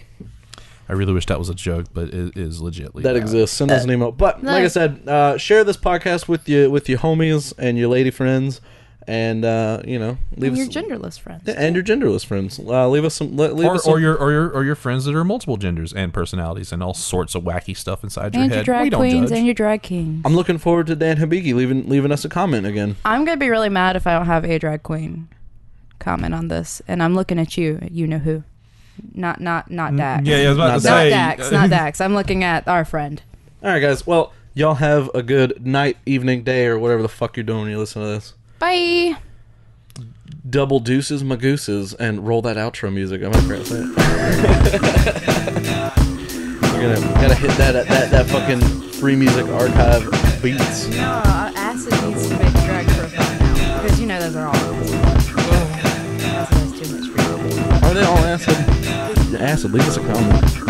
I really wish that was a joke, but it is legitly that exists. Send us an email. But like I said, share this podcast with your homies and your lady friends. And leave your genderless friends. And your genderless friends. Leave us some. Or your friends that are multiple genders and personalities and all sorts of wacky stuff inside your and head. Your drag we don't queens judge. and your drag kings. I'm looking forward to Dan Hibiki leaving us a comment again. I'm gonna be really mad if I don't have a drag queen comment on this, and I'm looking at you. You know who? Not Dax. Yeah, I was about to say. Not Dax. I'm looking at our friend. All right, guys. Well, y'all have a good night, evening, day, or whatever the fuck you're doing when you listen to this. Bye. Double deuces, magooses, and roll that outro music. I'm gonna say it. We're gotta hit that fucking free music archive beats. No, Acid needs to make a drag profile now because you know those are all. Acid is too much for you. Are they all acid? Acid, leave us a comment.